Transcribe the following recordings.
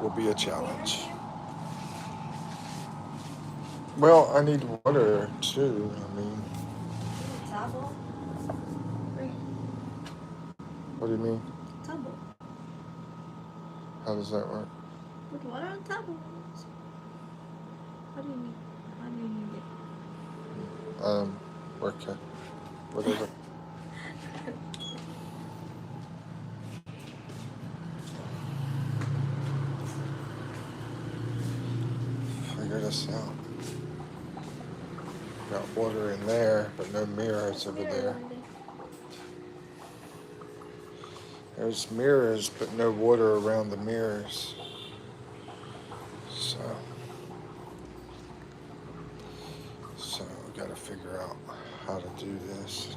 will be a challenge. Well, I need water too. I mean, Tabo? what do you mean? Tabo. How does that work? Put water on tabo. What do you need? How do you need Okay. Whatever. Figure this out. Got water in there, but no mirrors over there. There's mirrors, but no water around the mirrors. So we gotta figure out how to do this.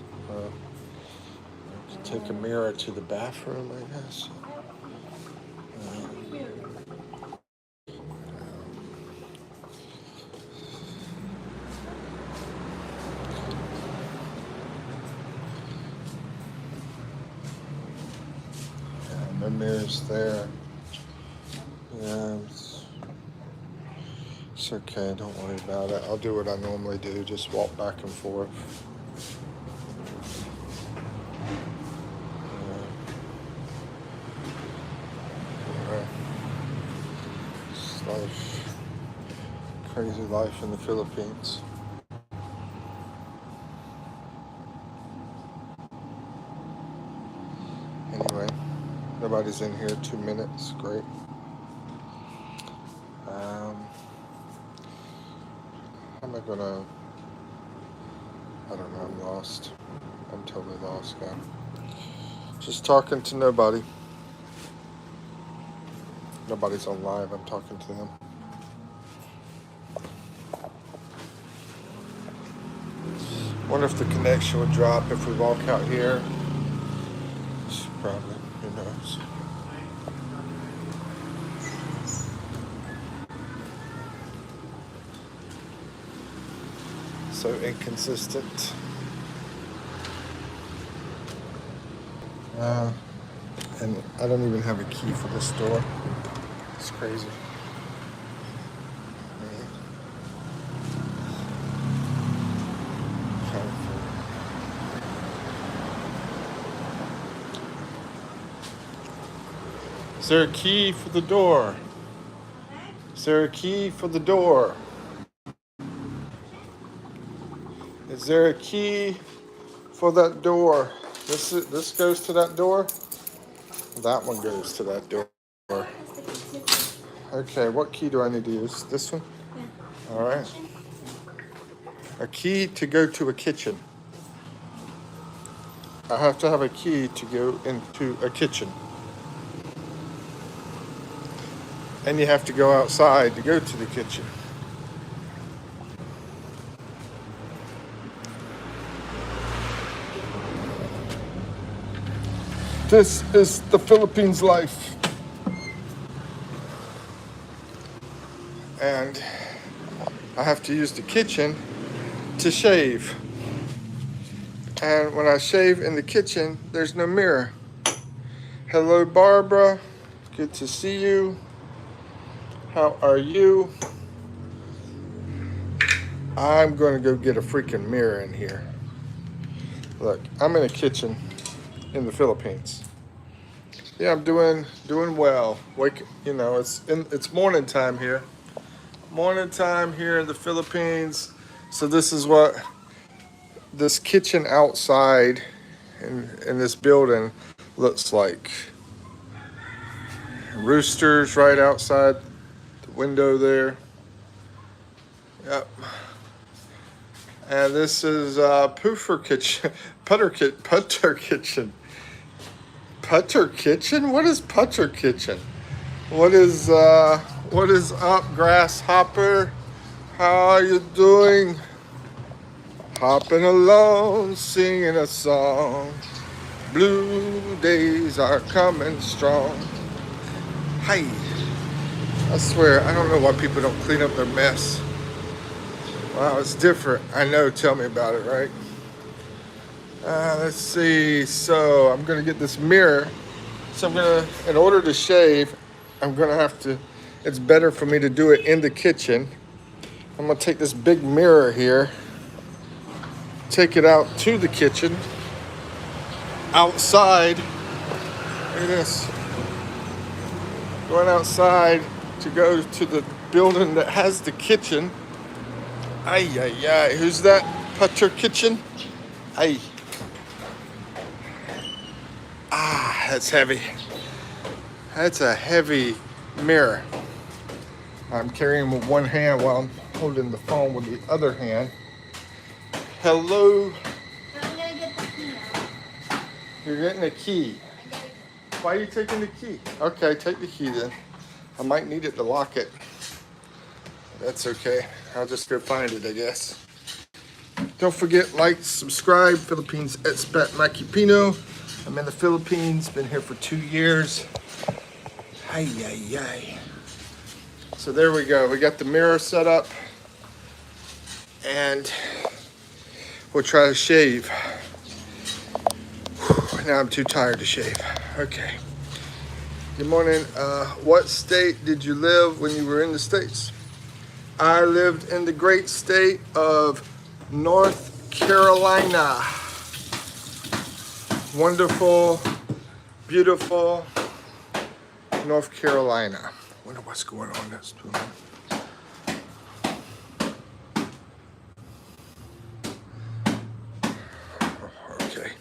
Take a mirror to the bathroom, I guess. No mirrors there. Yeah, it's okay. Don't worry about it. I'll do what I normally do. Just walk back and forth. It's life. Crazy life in the Philippines. Anyway, nobody's in here. 2 minutes. Great. How am I gonna? I don't know. I'm lost. I'm totally lost, guy. Just talking to nobody. Nobody's on live. I'm talking to them. Wonder if the connection would drop if we walk out here. Probably. Who knows? So inconsistent. And I don't even have a key for this door. It's crazy. Is there a key for the door? Is there a key for the door? Is there a key for that door? This goes to that door? That one goes to that door. Okay, what key do I need to use? This one? Yeah. All right. A key to go to a kitchen. I have to have a key to go into a kitchen. And you have to go outside to go to the kitchen. This is the Philippines life. And I have to use the kitchen to shave. And when I shave in the kitchen, there's no mirror. Hello, Barbara. Good to see you. How are you? I'm going to go get a freaking mirror in here. Look, I'm in a kitchen in the Philippines. Yeah, I'm doing well. It's morning time here. Morning time here in the Philippines. So this is what this kitchen outside in this building looks like. Roosters right outside the window there. Yep. And this is Poofer Kitchen, Putter Kitchen. Putter Kitchen? What is Putter Kitchen? What is up, Grasshopper? How are you doing? Hopping along, singing a song. Blue days are coming strong. Hi. I swear, I don't know why people don't clean up their mess. Wow, it's different. I know, tell me about it, right? Let's see. So I'm gonna get this mirror. So in order to shave, I'm gonna have to it's better for me to do it in the kitchen. I'm gonna take this big mirror here, take it out to the kitchen, outside. Look at this. Going outside to go to the building that has the kitchen. Ay, ay, ay. Who's that? Putter kitchen? Ay. Ah, that's heavy. That's a heavy mirror. I'm carrying with one hand while I'm holding the phone with the other hand. Hello. I'm gonna get the key now. You're getting a key. Why are you taking the key? Okay, take the key then. I might need it to lock it. That's okay. I'll just go find it, I guess. Don't forget, like, subscribe. Philippines Expat Mikipino. I'm in the Philippines. Been here for 2 years. Ay, ay, ay. So there we go. We got the mirror set up. And we'll try to shave. Whew, now I'm too tired to shave. Okay. Good morning. What state did you live when you were in the States? I lived in the great state of North Carolina. Wonderful, beautiful North Carolina. Wonder what's going on this one. Okay.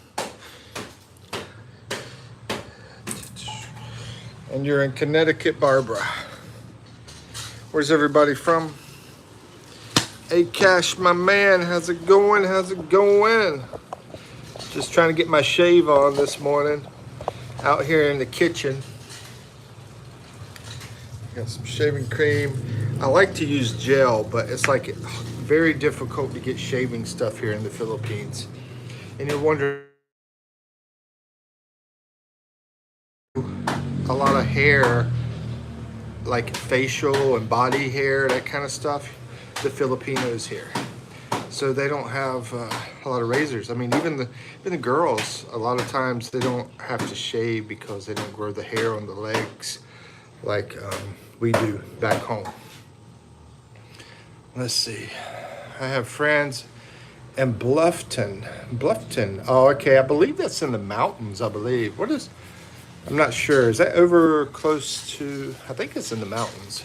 And you're in Connecticut, Barbara. Where's everybody from? Hey, Cash, my man, how's it going? How's it going? Just trying to get my shave on this morning. Out here in the kitchen. Got some shaving cream. I like to use gel, but it's like very difficult to get shaving stuff here in the Philippines. And you're wondering, a lot of hair, like facial and body hair, that kind of stuff, the Filipinos here. So they don't have a lot of razors. I mean, even the girls, a lot of times they don't have to shave because they don't grow the hair on the legs like we do back home. Let's see. I have friends in Bluffton. Bluffton. Oh, okay. I believe that's in the mountains, I believe. What is... I'm not sure. Is that over close to... I think it's in the mountains.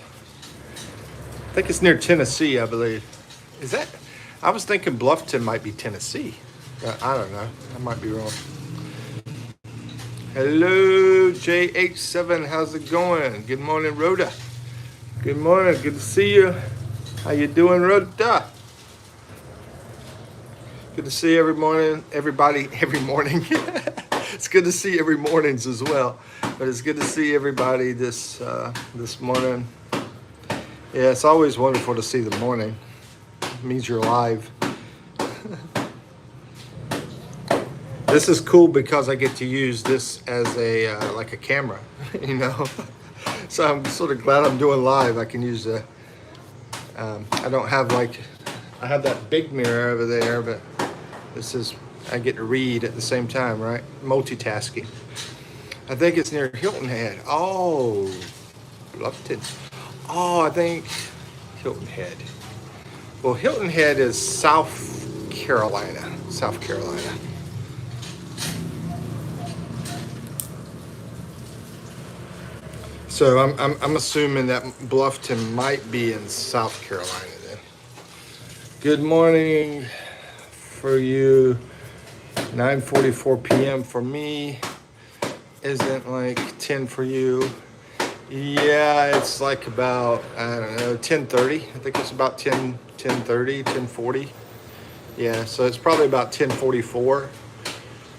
I think it's near Tennessee, I believe. Is that... I was thinking Bluffton might be Tennessee. I don't know. I might be wrong. Hello, JH7. How's it going? Good morning, Rhoda. Good morning. Good to see you. How you doing, Rhoda? Good to see everybody every morning. It's good to see every mornings as well, but it's good to see everybody this morning. Yeah, it's always wonderful to see the morning. It means you're alive. This is cool because I get to use this as a like a camera, you know. So I'm sort of glad I'm doing live. I can use a. I don't have I have that big mirror over there, but this is. I get to read at the same time, right? Multitasking. I think it's near Hilton Head. Oh, Bluffton. Oh, I think Hilton Head. Well, Hilton Head is South Carolina. South Carolina. So I'm assuming that Bluffton might be in South Carolina then. Good morning for you. 9:44 p.m. for me. Isn't like 10 for you. Yeah, it's like about, I don't know, 10:30. I think it's about 10:30, 10:40. Yeah, so it's probably about 10:44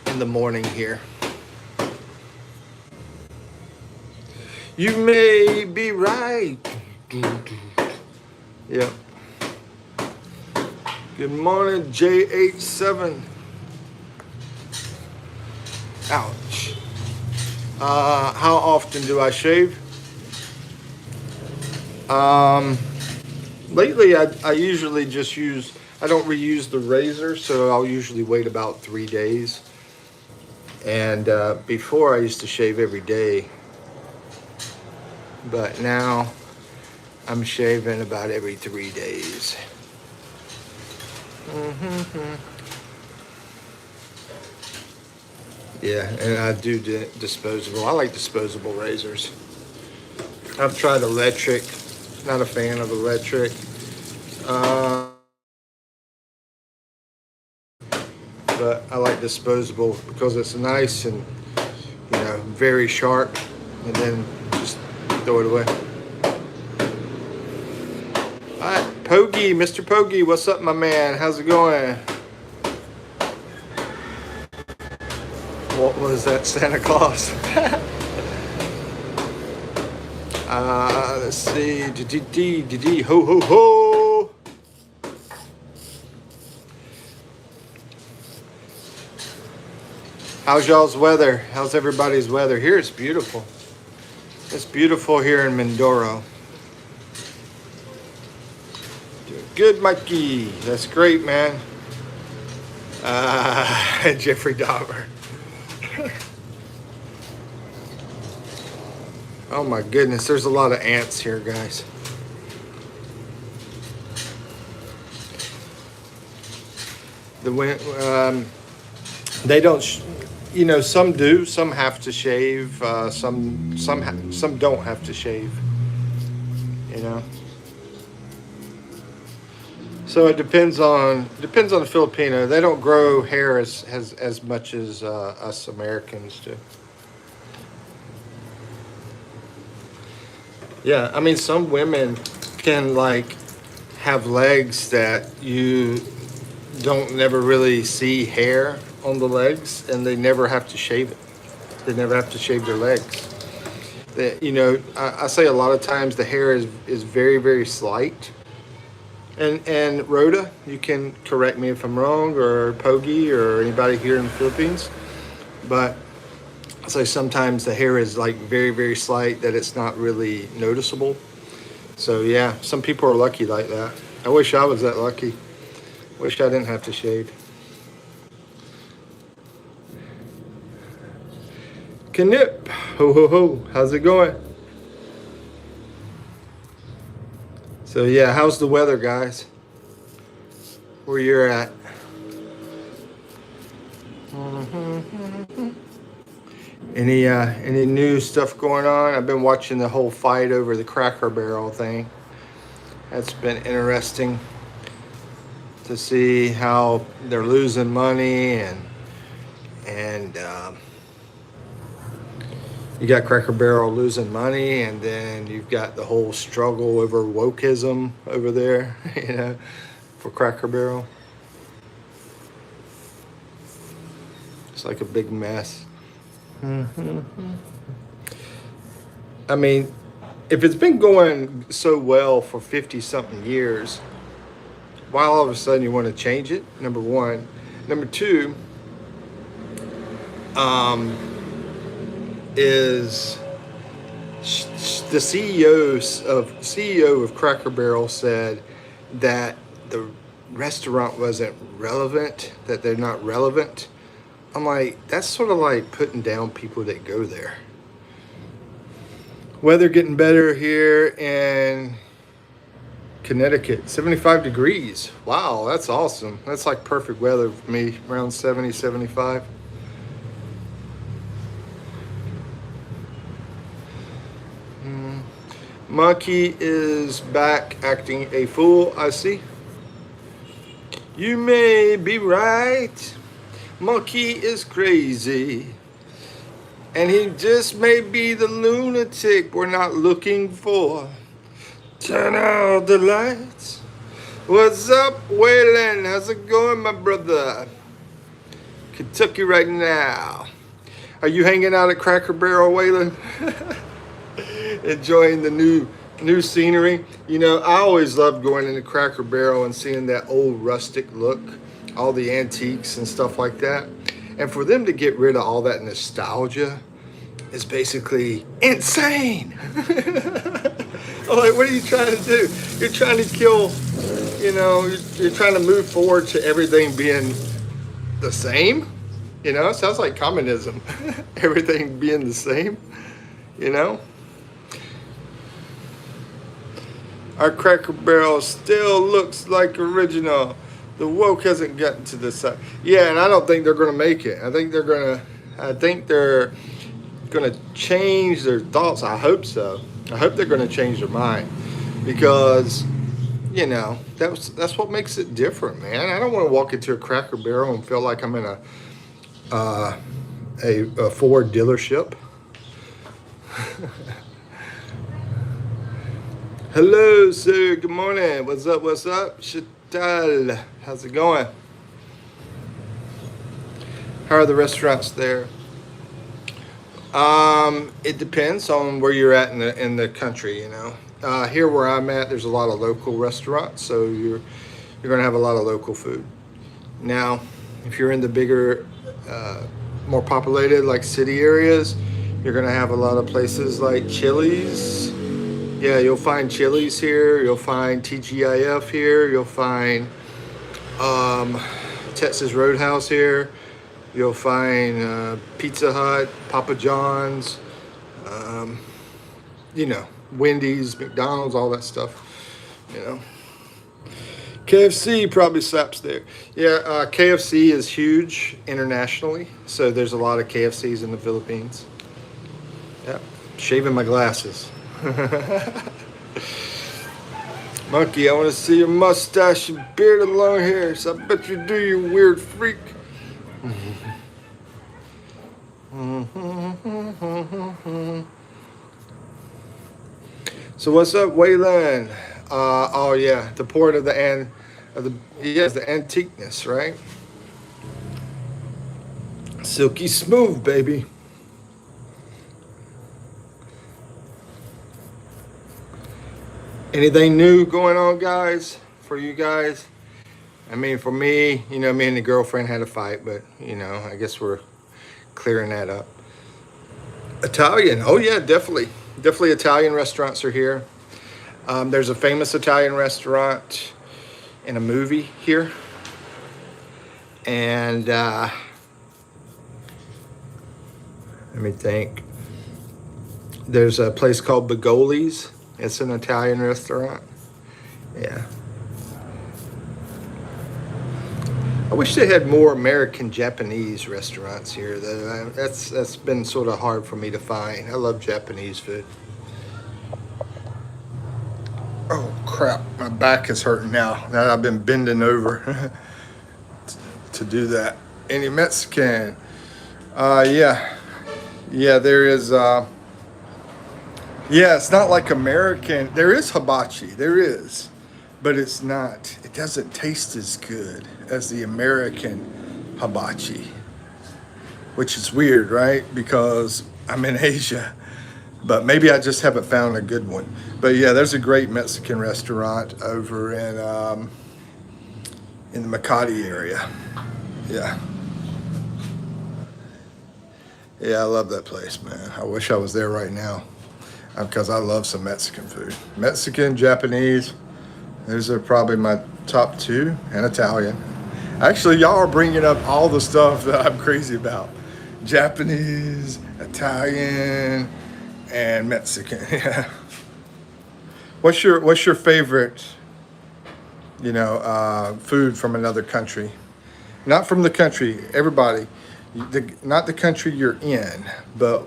in the morning here. You may be right. Yeah. Good morning, JH7. Ouch. How often do I shave? Lately, I usually just use, I don't reuse the razor, so I'll usually wait about 3 days. And before I used to shave every day. But now I'm shaving about every 3 days. Yeah, and I do disposable. I like disposable razors. I've tried electric. Not a fan of electric. But I like disposable because it's nice and, you know, very sharp, and then just throw it away. All right, Pogie, Mr. Pogie, what's up, my man? How's it going? What was that, Santa Claus? Let's see. Ho, ho, ho. How's y'all's weather? How's everybody's weather? Here it's beautiful. It's beautiful here in Mindoro. Doing good, Mikey. That's great, man. Jeffrey Dahmer. Oh my goodness, there's a lot of ants here, guys. They don't, you know, some do, some have to shave, some don't have to shave, you know. So it depends on the Filipino. They don't grow hair as much as us Americans do. Yeah, I mean, some women can like have legs that you don't never really see hair on the legs, and they never have to shave it. They never have to shave their legs. You know, I say a lot of times the hair is very, very slight. And Rhoda, you can correct me if I'm wrong, or Pogie, or anybody here in the Philippines, but I say sometimes the hair is like very, very slight that it's not really noticeable. So yeah, some people are lucky like that. I wish I was that lucky. Wish I didn't have to shave. Knip, ho ho ho, how's it going? So yeah, how's the weather, guys? Where you're at? Any new stuff going on? I've been watching the whole fight over the Cracker Barrel thing. That's been interesting to see how they're losing money, and you got Cracker Barrel losing money, and then you've got the whole struggle over wokeism over there, you know, for Cracker Barrel. It's like a big mess. I mean, if it's been going so well for 50-something years, why all of a sudden you want to change it? Number one. Number two, is the CEO of Cracker Barrel said that the restaurant wasn't relevant, that they're not relevant. I'm like, that's sort of like putting down people that go there. Weather getting better here in Connecticut, 75 degrees. Wow, that's awesome. That's like perfect weather for me, around 70, 75. Monkey is back acting a fool, I see. You may be right. Monkey is crazy. And he just may be the lunatic we're not looking for. Turn out the lights. What's up, Waylon? How's it going, my brother? Kentucky right now. Are you hanging out at Cracker Barrel, Waylon? Enjoying the new scenery. You know, I always loved going into Cracker Barrel and seeing that old rustic look, all the antiques and stuff like that. And for them to get rid of all that nostalgia is basically insane. I'm like, what are you trying to do? You're trying to kill, you know, you're trying to move forward to everything being the same. You know, it sounds like communism. Everything being the same, you know? Our Cracker Barrel still looks like original. The woke hasn't gotten to the side. Yeah, and I don't think they're gonna make it. I think they're gonna change their thoughts. I hope so. I hope they're gonna change their mind because you know that's what makes it different, man. I don't want to walk into a Cracker Barrel and feel like I'm in a Ford dealership. Hello, sir. Good morning. What's up? What's up? Shatal. How's it going? How are the restaurants there? It depends on where you're at in the country. You know, here where I'm at, there's a lot of local restaurants, so you're gonna have a lot of local food. Now, if you're in the bigger, more populated like city areas, you're gonna have a lot of places like Chili's. Yeah, you'll find Chili's here. You'll find TGIF here. You'll find Texas Roadhouse here. You'll find Pizza Hut, Papa John's, you know, Wendy's, McDonald's, all that stuff. You know, KFC probably slaps there. Yeah, KFC is huge internationally, so there's a lot of KFCs in the Philippines. Yeah, shaving my glasses. Monkey, I want to see your mustache and beard and long hair. So I bet you do, you weird freak. So what's up, Waylon? Oh yeah, the port of the antiqueness, right? Silky smooth, baby. Anything new going on, guys, for you guys? I mean, for me, you know, me and the girlfriend had a fight, but, you know, I guess we're clearing that up. Italian. Oh, yeah, definitely. Definitely Italian restaurants are here. There's a famous Italian restaurant in a movie here. And let me think. There's a place called Bigoli's. It's an Italian restaurant. Yeah. I wish they had more American Japanese restaurants here, though. That's been sort of hard for me to find. I love Japanese food. Oh crap, my back is hurting now that I've been bending over to do that. Any Mexican? Yeah, there is. Yeah, it's not like American. There is hibachi, there is, but it's not. It doesn't taste as good as the American hibachi, which is weird, right? Because I'm in Asia, but maybe I just haven't found a good one. But yeah, there's a great Mexican restaurant over in the Makati area. Yeah. Yeah, I love that place, man. I wish I was there right now. Because I love some Mexican food. Mexican, Japanese, those are probably my top two, and Italian. Actually, y'all are bringing up all the stuff that I'm crazy about. Japanese, Italian, and Mexican. Yeah. What's your favorite, you know, food from another country? Not from the country, everybody. Not the country you're in, but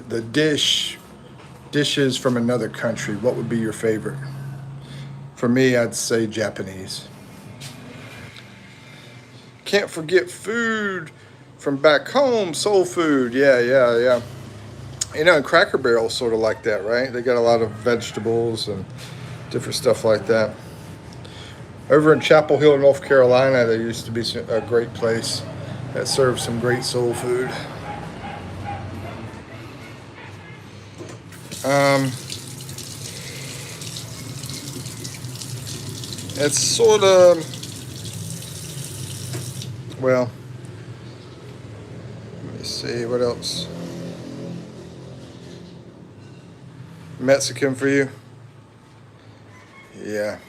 the dishes from another country. What would be your favorite? For me, I'd say Japanese. Can't forget food from back home, soul food. Yeah. You know, and Cracker Barrel's sort of like that, right? They got a lot of vegetables and different stuff like that. Over in Chapel Hill, North Carolina, there used to be a great place that served some great soul food. It's sort of, well, let me see, what else? Mexican for you? Yeah.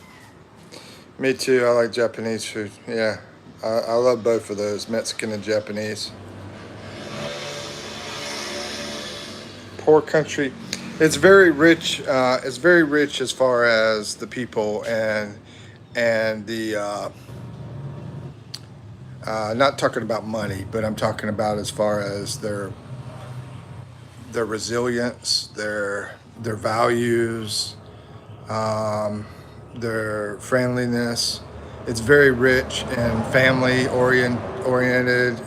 Me too, I like Japanese food. Yeah, I love both of those, Mexican and Japanese. Poor country. It's very rich. It's very rich as far as the people and the not talking about money, but I'm talking about as far as their resilience, their values, um, their friendliness. It's very rich and oriented,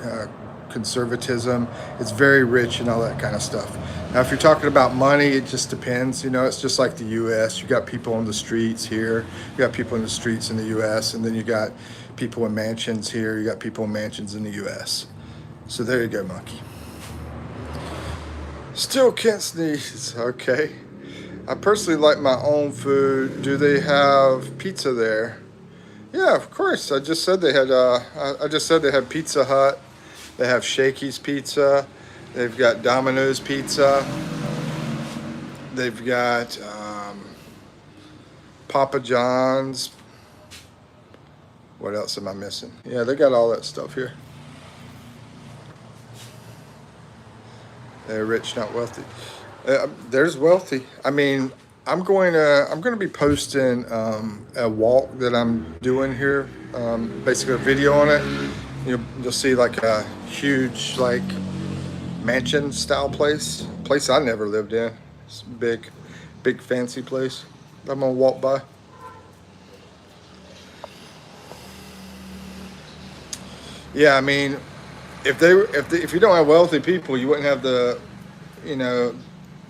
conservatism. It's very rich and all that kind of stuff. Now, if you're talking about money, it just depends. You know, it's just like the U.S. You got people on the streets here. You got people in the streets in the U.S. And then you got people in mansions here. You got people in mansions in the U.S. So there you go, monkey. Still can't sneeze. Okay. I personally like my own food. Do they have pizza there? Yeah, of course. I just said they had. I just said they had Pizza Hut. They have Shakey's Pizza. They've got Domino's Pizza. They've got Papa John's. What else am I missing? Yeah, they got all that stuff here. They're rich, not wealthy. There's wealthy. I mean, I'm going to be posting a walk that I'm doing here. Basically, a video on it. You'll see like a huge like mansion style place I never lived in. It's a big fancy place. I'm gonna walk by. Yeah, I mean, if you don't have wealthy people, you wouldn't have you know,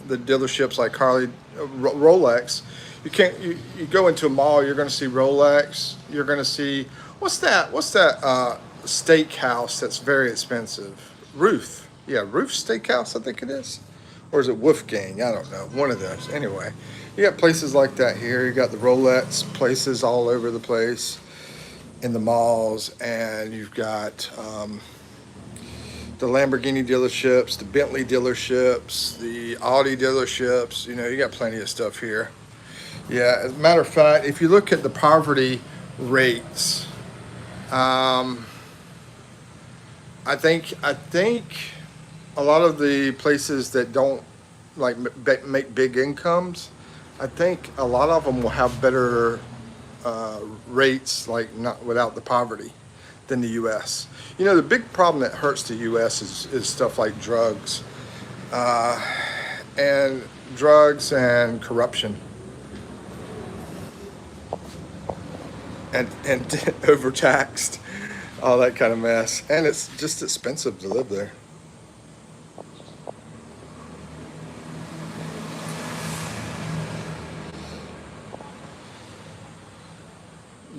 the dealerships like Rolex. You go into a mall, you're going to see Rolex. You're going to see what's that steakhouse that's very expensive? Ruth. Yeah, Ruth Steakhouse, I think it is. Or is it Wolfgang? I don't know. One of those. Anyway, you got places like that here. You got the Rolex places all over the place in the malls, and you've got the Lamborghini dealerships, the Bentley dealerships, the Audi dealerships. You know, you got plenty of stuff here. Yeah, as a matter of fact, if you look at the poverty rates, I think a lot of the places that don't like make big incomes, I think a lot of them will have better rates, like not without the poverty, than the U.S. You know, the big problem that hurts the U.S. is stuff like drugs, and corruption, and overtaxed, all that kind of mess, and it's just expensive to live there.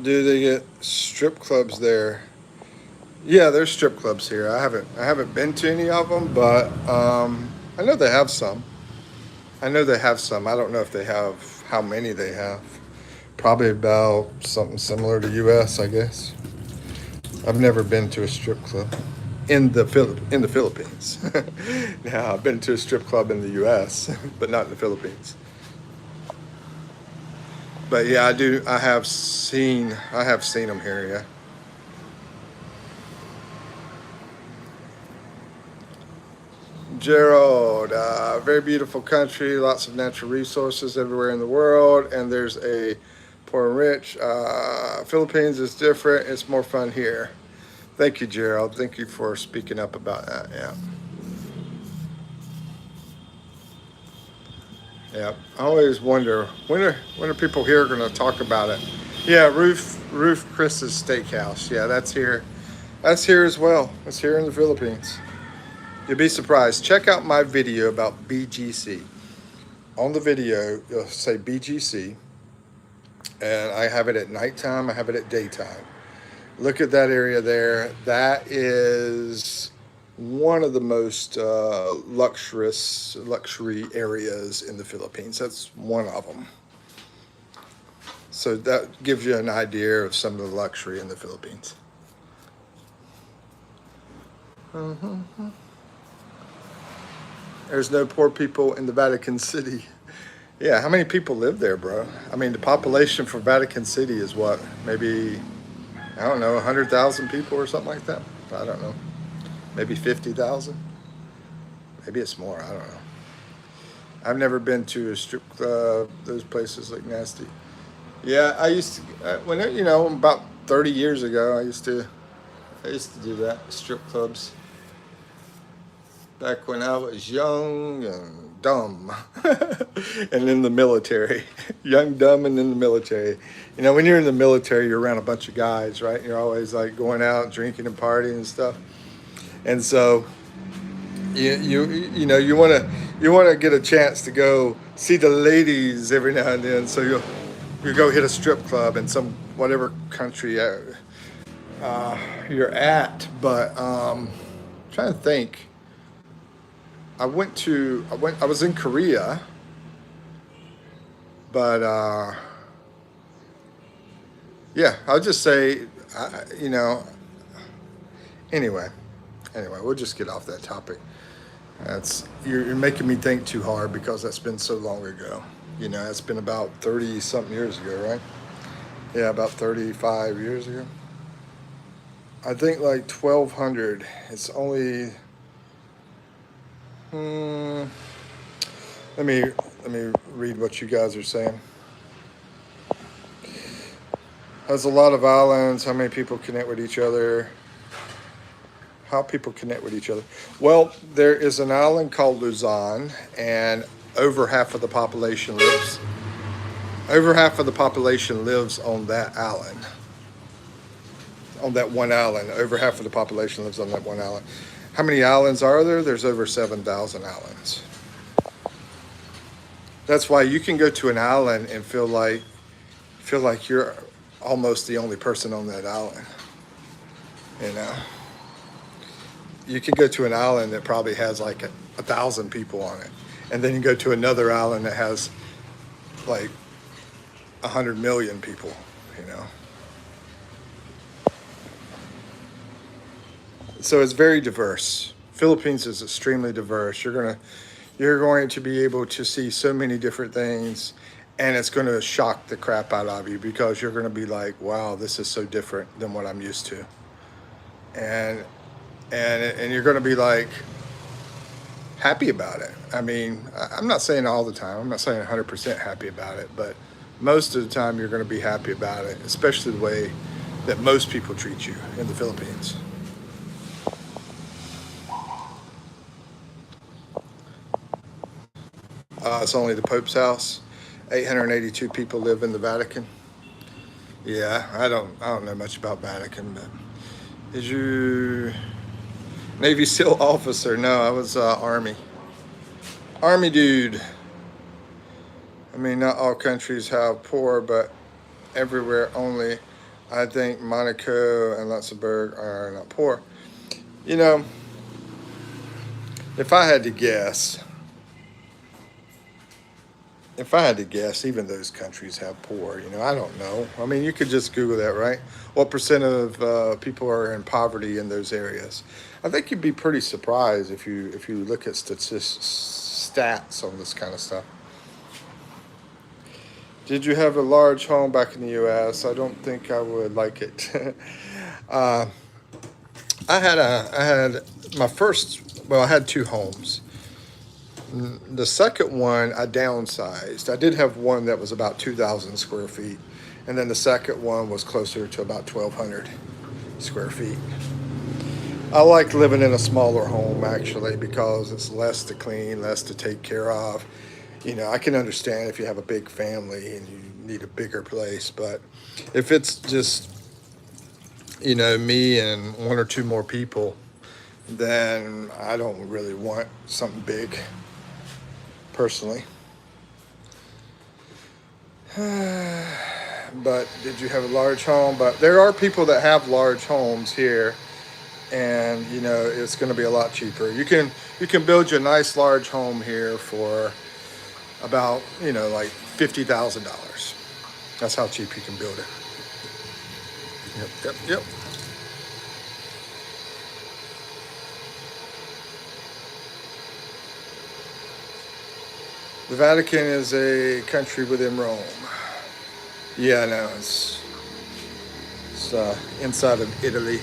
Do they get strip clubs there? Yeah, there's strip clubs here. I haven't been to any of them, but I know they have some. I know they have some. I don't know if they have how many they have. Probably about something similar to U.S., I guess. I've never been to a strip club in the Philippines. Now, I've been to a strip club in the U.S., but not in the Philippines. But yeah, I have seen them here. Yeah. Gerald, very beautiful country, lots of natural resources everywhere in the world, and there's a poor and rich. Philippines is different. It's more fun here. Thank you, Gerald. Thank you for speaking up about that. Yeah. Yeah. I always wonder when are people here going to talk about it? Yeah, Ruth Chris's Steakhouse. Yeah, that's here. That's here as well. It's here in the Philippines. You'll be surprised. Check out my video about BGC. On the video, you'll say BGC, and I have it at nighttime. I have it at daytime. Look at that area there. That is one of the most luxury areas in the Philippines. That's one of them. So that gives you an idea of some of the luxury in the Philippines. Mm-hmm. There's no poor people in the Vatican City. Yeah, how many people live there, bro? I mean, the population for Vatican City is what? Maybe, I don't know, 100,000 people or something like that? I don't know. Maybe 50,000? Maybe it's more, I don't know. I've never been to a strip club. Those places look nasty. Yeah, I used to when you know about 30 years ago. I used to do that strip clubs back when I was young and dumb, and in the military. Young, dumb, and in the military. You know, when you're in the military, you're around a bunch of guys, right? You're always like going out drinking and partying and stuff. And so you know you want to get a chance to go see the ladies every now and then. So you go hit a strip club in some whatever country you're at. But trying to think. I was in Korea, but yeah, I'll just say, you know, anyway, we'll just get off that topic. That's you're making me think too hard because that's been so long ago. You know, it's been about 30 something years ago, right? Yeah, about 35 years ago. I think like 1200. It's only. Hmm, let me read what you guys are saying. Has a lot of islands. How many people connect with each other? How people connect with each other? Well, there is an island called Luzon, and over half of the population lives. Over half of the population lives on that island. On that one island, over half of the population lives on that one island. How many islands are there? There's over 7,000 islands. That's why you can go to an island and feel like you're almost the only person on that island. You know, you can go to an island that probably has like 1,000 people on it, and then you go to another island that has like 100 million people. You know, so it's very diverse. Philippines is extremely diverse. You're going to be able to see so many different things, and it's going to shock the crap out of you because you're going to be like, wow, this is so different than what I'm used to. And and you're going to be like happy about it. I mean, I'm not saying all the time. I'm not saying 100% happy about it, but most of the time you're going to be happy about it, especially the way that most people treat you in the Philippines. It's only the Pope's house. 882 people live in the Vatican. Yeah, I don't know much about Vatican, but is you Navy SEAL officer? No, I was Army dude. I mean, not all countries have poor, but everywhere only. I think Monaco and Luxembourg are not poor. You know, if I had to guess, even those countries have poor. You know, I don't know. I mean, you could just Google that, right? What percent of people are in poverty in those areas? I think you'd be pretty surprised if you look at stats on this kind of stuff. Did you have a large home back in the U.S.? I don't think I would like it. uh, I had my first. Well, I had two homes. The second one I downsized. I did have one that was about 2,000 square feet, and then the second one was closer to about 1,200 square feet. I like living in a smaller home actually because it's less to clean, less to take care of. You know, I can understand if you have a big family and you need a bigger place, but if it's just, you know, me and one or two more people, then I don't really want something big personally. But did you have a large home? But there are people that have large homes here, and you know it's going to be a lot cheaper. You can build you a nice large home here for about, you know, like $50,000. That's how cheap you can build it. Yep. The Vatican is a country within Rome. Yeah, no, it's inside of Italy.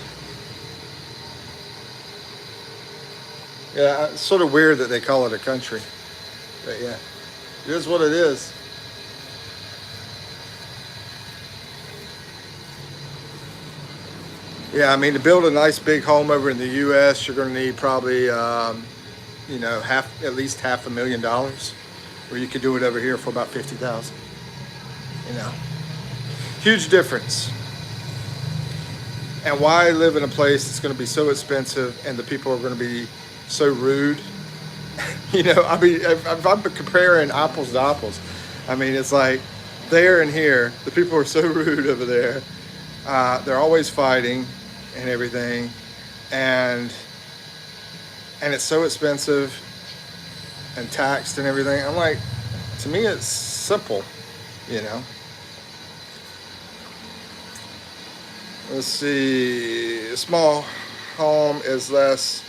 Yeah, it's sort of weird that they call it a country, but yeah. It is what it is. Yeah, I mean, to build a nice big home over in the U.S., you're going to need probably, at least $500,000, where you could do it over here for about 50,000. You know, huge difference. And why live in a place that's going to be so expensive and the people are going to be so rude? I mean, if I'm comparing apples to apples, I mean, it's like there and here, the people are so rude over there. They're always fighting and everything, and it's so expensive and taxed and everything. I'm like, to me, it's simple, you know. Let's see. A small home is less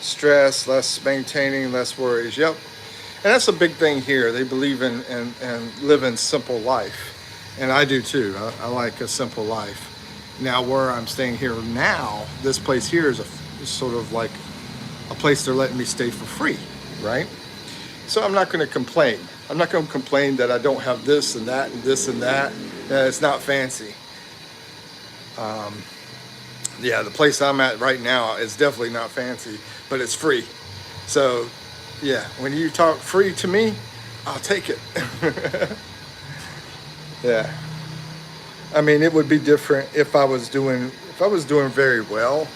stress, less maintaining, less worries. Yep. And that's a big thing here. They believe in living simple life. And I do too. I like a simple life. Now, where I'm staying here now, this place here is sort of like a place they're letting me stay for free, right? So I'm not going to complain. I'm not going to complain that I don't have this and that and this and that. It's not fancy. Yeah, the place I'm at right now is definitely not fancy, but it's free. So, yeah, when you talk free to me, I'll take it. Yeah. I mean, it would be different if I was doing very well.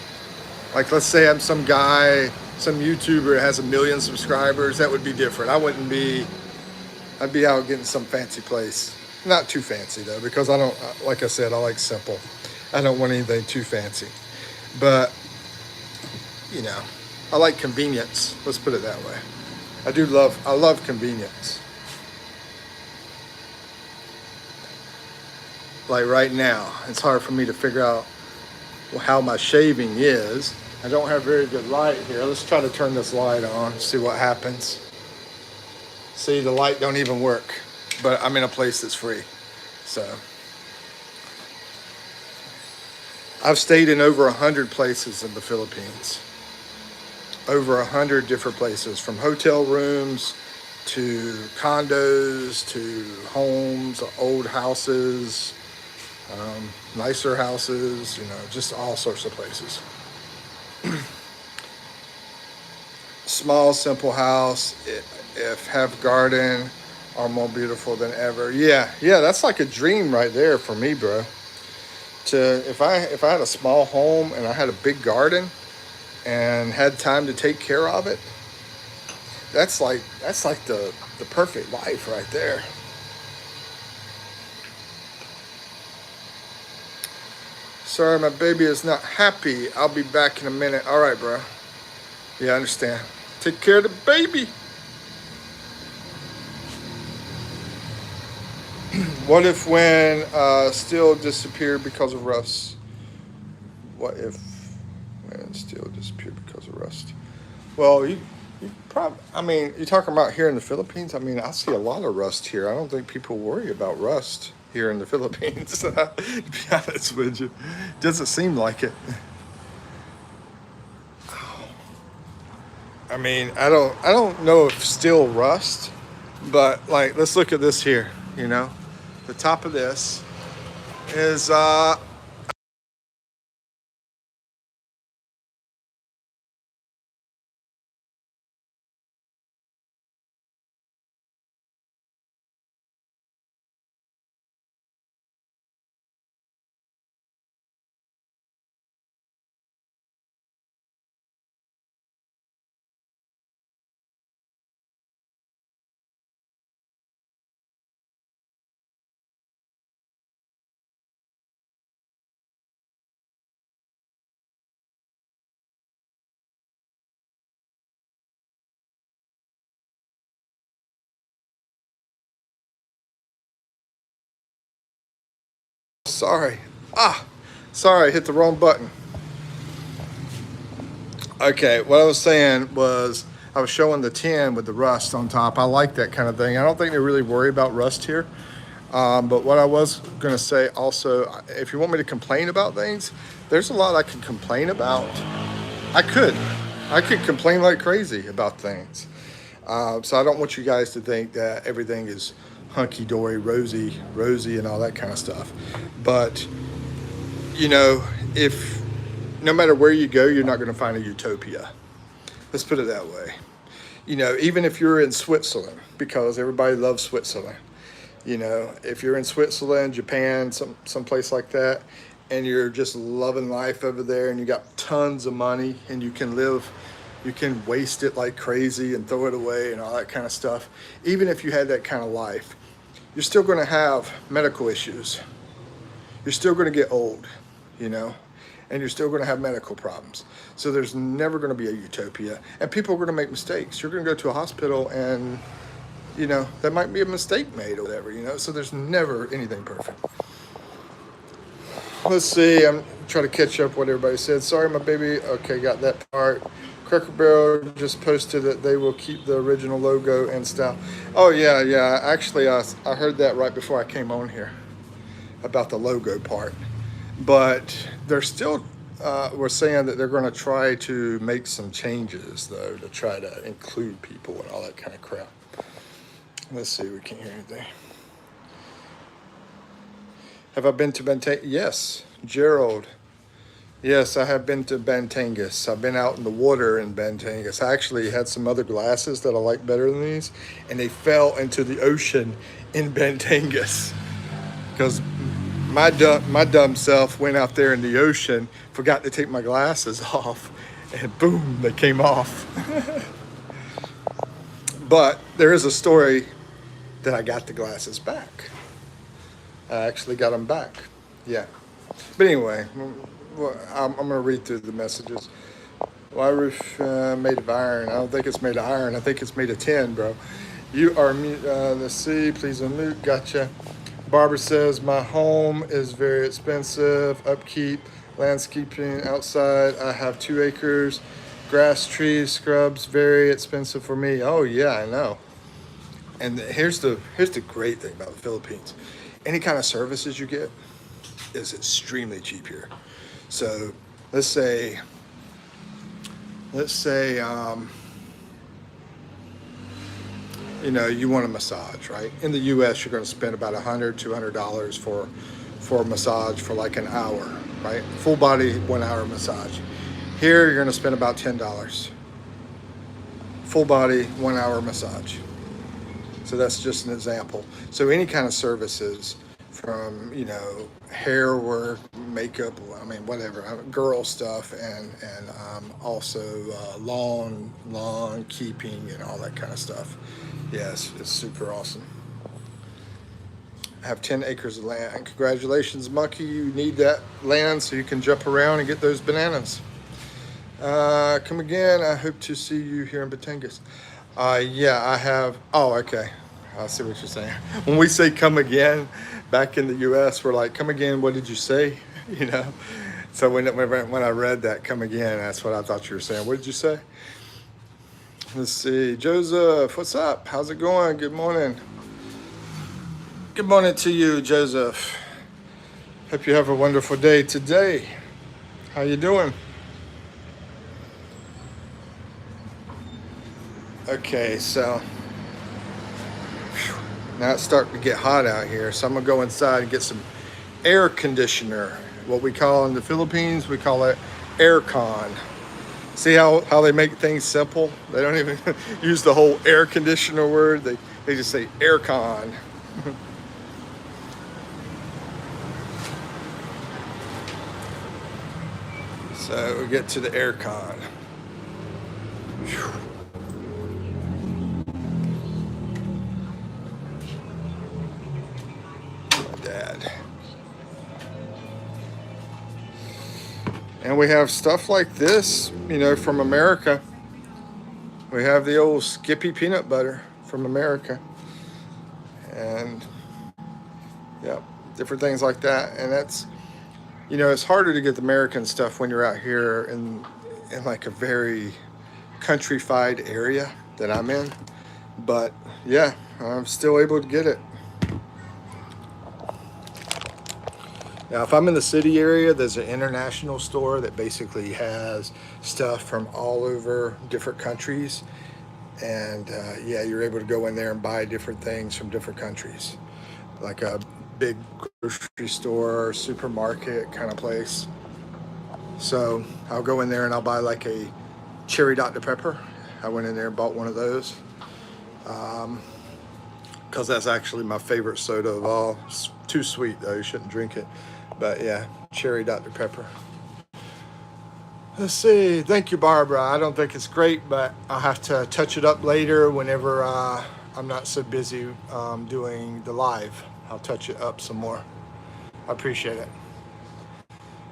Like, let's say I'm some guy, some YouTuber that has 1 million subscribers. That would be different. I'd be out getting some fancy place. Not too fancy though, because I don't, like I said, I like simple. I don't want anything too fancy. But, I like convenience. Let's put it that way. I love convenience. Like right now, it's hard for me to figure out how my shaving is. I don't have very good light here. Let's try to turn this light on, see what happens. See, the light don't even work, but I'm in a place that's free. So I've stayed in over 100 places in the Philippines. Over 100 different places, from hotel rooms to condos to homes, old houses, nicer houses, just all sorts of places. Small, simple house, if have garden, are more beautiful than ever. Yeah, that's like a dream right there for me, bro. If I had a small home and I had a big garden and had time to take care of it, that's like the perfect life right there. Sorry, my baby is not happy. I'll be back in a minute. All right, bro. Yeah, I understand. Take care of the baby. What if when steel disappeared because of rust? What if when steel disappeared because of rust? Well, you probably, I mean, you're talking about here in the Philippines. I mean, I see a lot of rust here. I don't think people worry about rust here in the Philippines. To be honest with you, doesn't seem like it. I mean, I don't know if steel rust, but like, let's look at this here. The top of this is sorry. Sorry, I hit the wrong button. Okay, what I was saying was I was showing the tin with the rust on top. I like that kind of thing. I don't think they really worry about rust here. But what I was going to say also, if you want me to complain about things, there's a lot I can complain about. I could complain like crazy about things. So I don't want you guys to think that everything is hunky-dory, rosy, and all that kind of stuff. But, you know, if no matter where you go, you're not going to find a utopia. Let's put it that way. You know, even if you're in Switzerland, because everybody loves Switzerland. You know, if you're in Switzerland, Japan, some place like that, and you're just loving life over there, and you got tons of money, and you can live, you can waste it like crazy and throw it away and all that kind of stuff. Even if you had that kind of life, you're still going to have medical issues. You're still going to get old, you know, and you're still going to have medical problems. So there's never going to be a utopia, and people are going to make mistakes. You're going to go to a hospital and, you know, there might be a mistake made or whatever, you know, so there's never anything perfect. Let's see, I'm trying to catch up what everybody said. Sorry, my baby. Okay, got that part. Cracker Barrel just posted that they will keep the original logo and style. Oh, yeah. Actually, I heard that right before I came on here about the logo part. But they're still, we're saying that they're going to try to make some changes, though, to try to include people and all that kind of crap. Let's see, we can't hear anything. Have I been to Bantangas? Yes, Gerald. Yes, I have been to Bantangas. I've been out in the water in Bantangas. I actually had some other glasses that I like better than these, and they fell into the ocean in Bantangas. Because my dumb self went out there in the ocean, forgot to take my glasses off, and boom, they came off. But there is a story that I got the glasses back. I actually got them back. Yeah. But anyway, I'm going to read through the messages. Why roof made of iron? I don't think it's made of iron. I think it's made of tin, bro. You are mute. Let's see. Please unmute. Gotcha. Barbara says, my home is very expensive. Upkeep, landscaping outside. I have 2 acres. Grass, trees, scrubs, very expensive for me. Oh, yeah, I know. And here's the great thing about the Philippines. Any kind of services you get is extremely cheap here. So let's say, you know, you want a massage, right? In the U.S., you're going to spend about $100, $200 for a massage for like an hour, right? Full body 1 hour massage. Here, you're going to spend about $10. Full body 1 hour massage. So that's just an example. So any kind of services from, you know, hair work, makeup, I mean, whatever, girl stuff, and also lawn keeping and all that kind of stuff. Yes, it's super awesome. I have 10 acres of land. Congratulations, Monkey. You need that land so you can jump around and get those bananas. Come again. I hope to see you here in Batangas. Yeah, I have. Oh, okay. I see what you're saying. When we say come again, back in the U.S., we're like, come again, what did you say? You know? So when I read that, come again, that's what I thought you were saying. What did you say? Let's see. Joseph, what's up? How's it going? Good morning. Good morning to you, Joseph. Hope you have a wonderful day today. How you doing? Okay, so now it's starting to get hot out here, so I'm gonna go inside and get some air conditioner. What we call in the Philippines, we call it aircon. See how they make things simple? They don't even use the whole air conditioner word. They just say aircon. So we get to the aircon. Whew. Dad. And we have stuff like this, you know, from America. We have the old Skippy peanut butter from America. And, yeah, different things like that. And that's, you know, it's harder to get the American stuff when you're out here in like a very countrified area that I'm in. But, yeah, I'm still able to get it. Now, if I'm in the city area, there's an international store that basically has stuff from all over different countries. And yeah, you're able to go in there and buy different things from different countries, like a big grocery store, supermarket kind of place. So I'll go in there and I'll buy like a cherry Dr. Pepper. I went in there and bought one of those because that's actually my favorite soda of all. It's too sweet though, you shouldn't drink it. But yeah, cherry Dr. Pepper. Let's see. Thank you, Barbara. I don't think it's great, but I'll have to touch it up later whenever I'm not so busy doing the live. I'll touch it up some more. I appreciate it.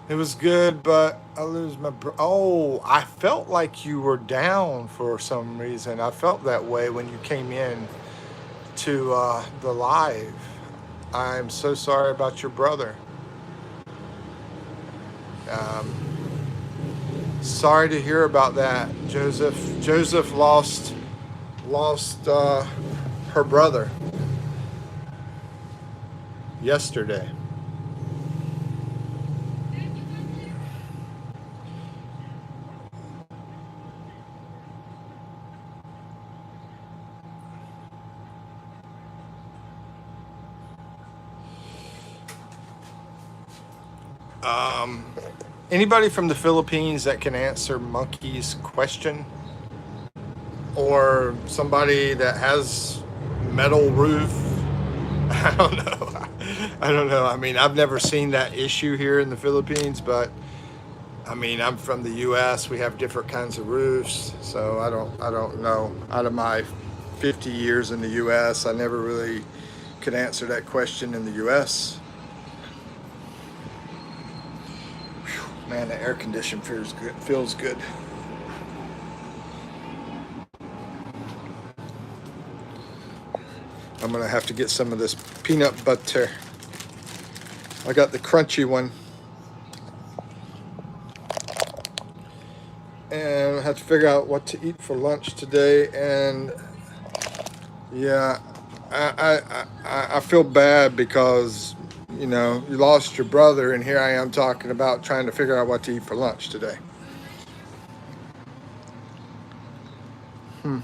It was good, but I lose my. Oh, I felt like you were down for some reason. I felt that way when you came in to the live. I'm so sorry about your brother. Um, Sorry to hear about that, Joseph. Joseph lost her brother yesterday. Um, Anybody from the Philippines that can answer Monkey's question, or somebody that has metal roof? I don't know. I don't know. I mean, I've never seen that issue here in the Philippines, but I mean, I'm from the U.S. We have different kinds of roofs, so I don't know. Out of my 50 years in the U.S., I never really could answer that question in the U.S. Whew, man, the air condition feels good. Feels good. I'm gonna have to get some of this peanut butter. I got the crunchy one. And I have to figure out what to eat for lunch today. And yeah, I feel bad because you know you lost your brother, and here I am talking about trying to figure out what to eat for lunch today. Hmm.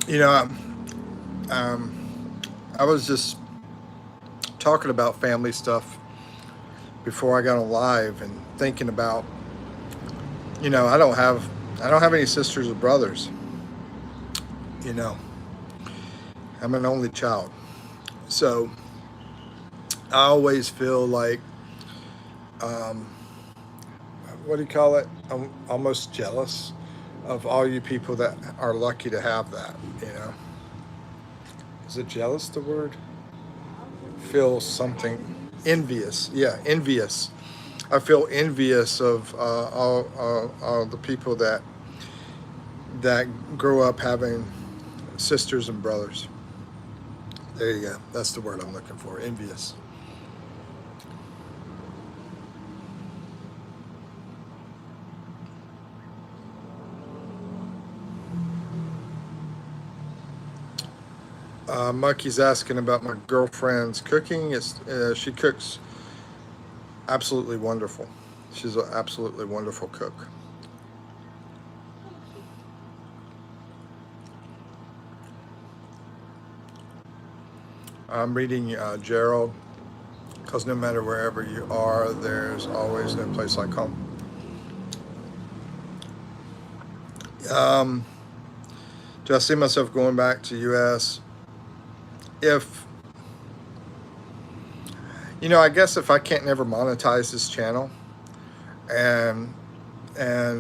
You know, I was just talking about family stuff before I got on live and thinking about you know I don't have any sisters or brothers. You know, I'm an only child, so I always feel like um, what do you call it? I'm almost jealous of all you people that are lucky to have that. You know, is it jealous the word? Feel something envious. Yeah, envious. I feel envious of all the people that grow up having sisters and brothers. There you go. That's the word I'm looking for. Envious. Monkey's asking about my girlfriend's cooking. She cooks absolutely wonderful. She's an absolutely wonderful cook. I'm reading Gerald because no matter wherever you are, there's always no place like home. Um, do I see myself going back to U.S. if you know? I guess if I can't never monetize this channel and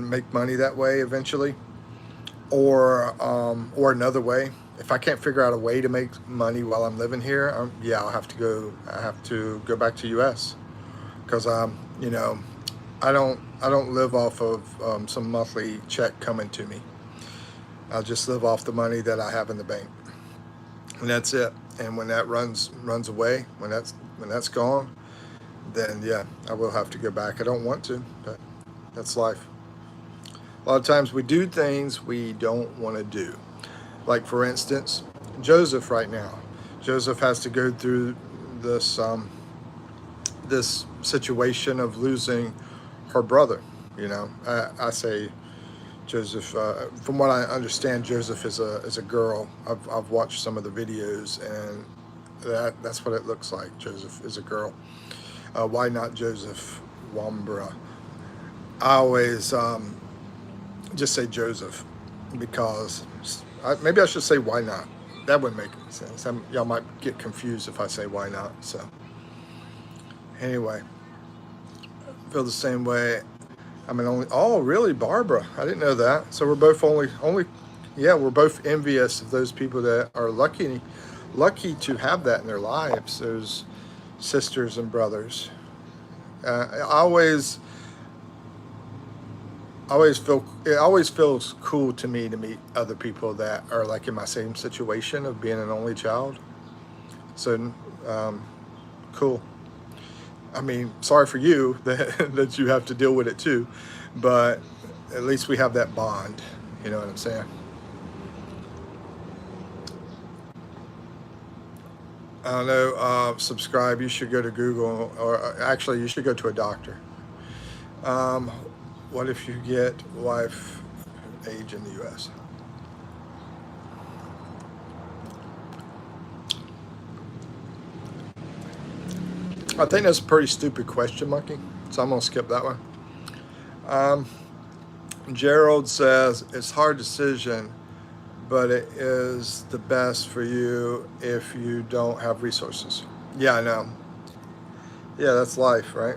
make money that way eventually, or another way. If I can't figure out a way to make money while I'm living here, yeah, I'll have to go. I have to go back to U.S. because you know, I don't live off of some monthly check coming to me. I'll just live off the money that I have in the bank, and that's it. And when that runs away, when that's gone, then yeah, I will have to go back. I don't want to, but that's life. A lot of times we do things we don't want to do. Like for instance, Joseph right now. Joseph has to go through this this situation of losing her brother. You know, I say Joseph. From what I understand, Joseph is a girl. I've watched some of the videos, and that's what it looks like. Joseph is a girl. Why not Joseph Wambra? I always just say Joseph because maybe I should say why not. That wouldn't make sense. Y'all might get confused if I say why not. So anyway, feel the same way. I mean, only. Oh, really, Barbara? I didn't know that. So we're both only. Yeah, we're both envious of those people that are lucky to have that in their lives. Those sisters and brothers. I always feel it always feels cool to me to meet other people that are like in my same situation of being an only child. So, cool. I mean, sorry for you that you have to deal with it too, but at least we have that bond. You know what I'm saying? I don't know. Subscribe. You should go to Google, or actually, you should go to a doctor. Um, what if you get wife age in the U.S.? I think that's a pretty stupid question, Monkey. So I'm gonna skip that one. Um, Gerald says it's a hard decision, but it is the best for you if you don't have resources. Yeah, I know. Yeah, that's life, right?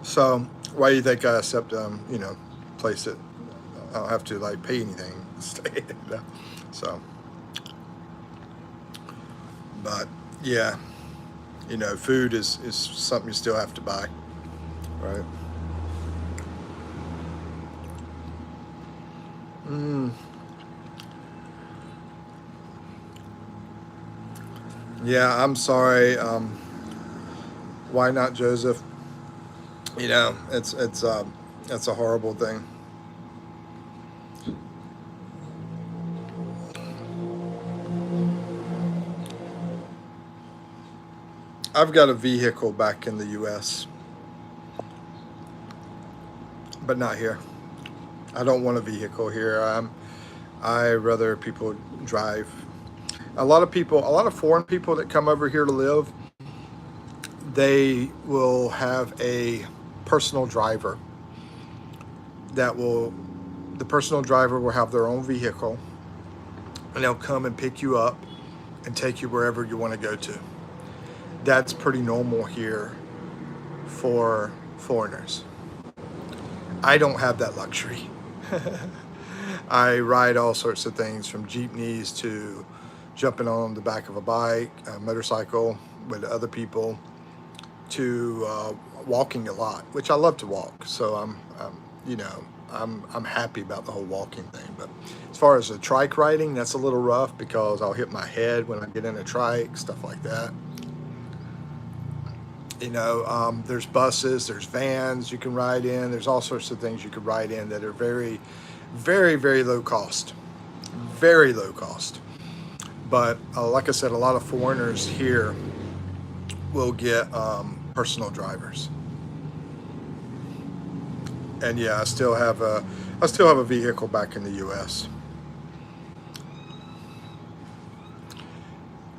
So why do you think I accept place it? I don't have to like pay anything to stay. So, but yeah, food is something you still have to buy, right? Mm, yeah, I'm sorry. Why not, Joseph? It's a horrible thing. I've got a vehicle back in the U.S., but not here. I don't want a vehicle here. I rather people drive. A lot of foreign people that come over here to live, they will have a personal driver that will, the personal driver will have their own vehicle and they'll come and pick you up and take you wherever you want to go to. That's pretty normal here for foreigners. I don't have that luxury. I ride all sorts of things from jeepneys to jumping on the back of a bike, a motorcycle with other people, to walking a lot, which I love to walk. So I'm happy about the whole walking thing. But as far as the trike riding, that's a little rough because I'll hit my head when I get in a trike, stuff like that. There's buses, there's vans you can ride in. There's all sorts of things you can ride in that are very, very, very low cost, very low cost. But like I said, a lot of foreigners here will get personal drivers. And yeah, I still have a vehicle back in the U.S.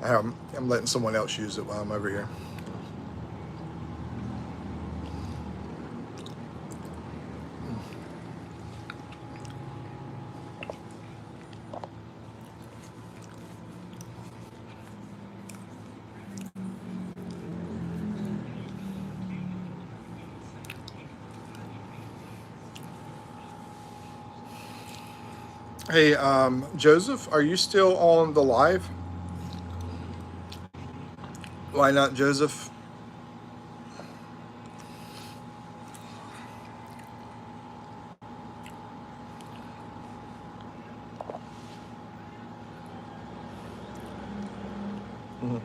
I'm letting someone else use it while I'm over here. Hey, Joseph, are you still on the live? Why not, Joseph? Mhm.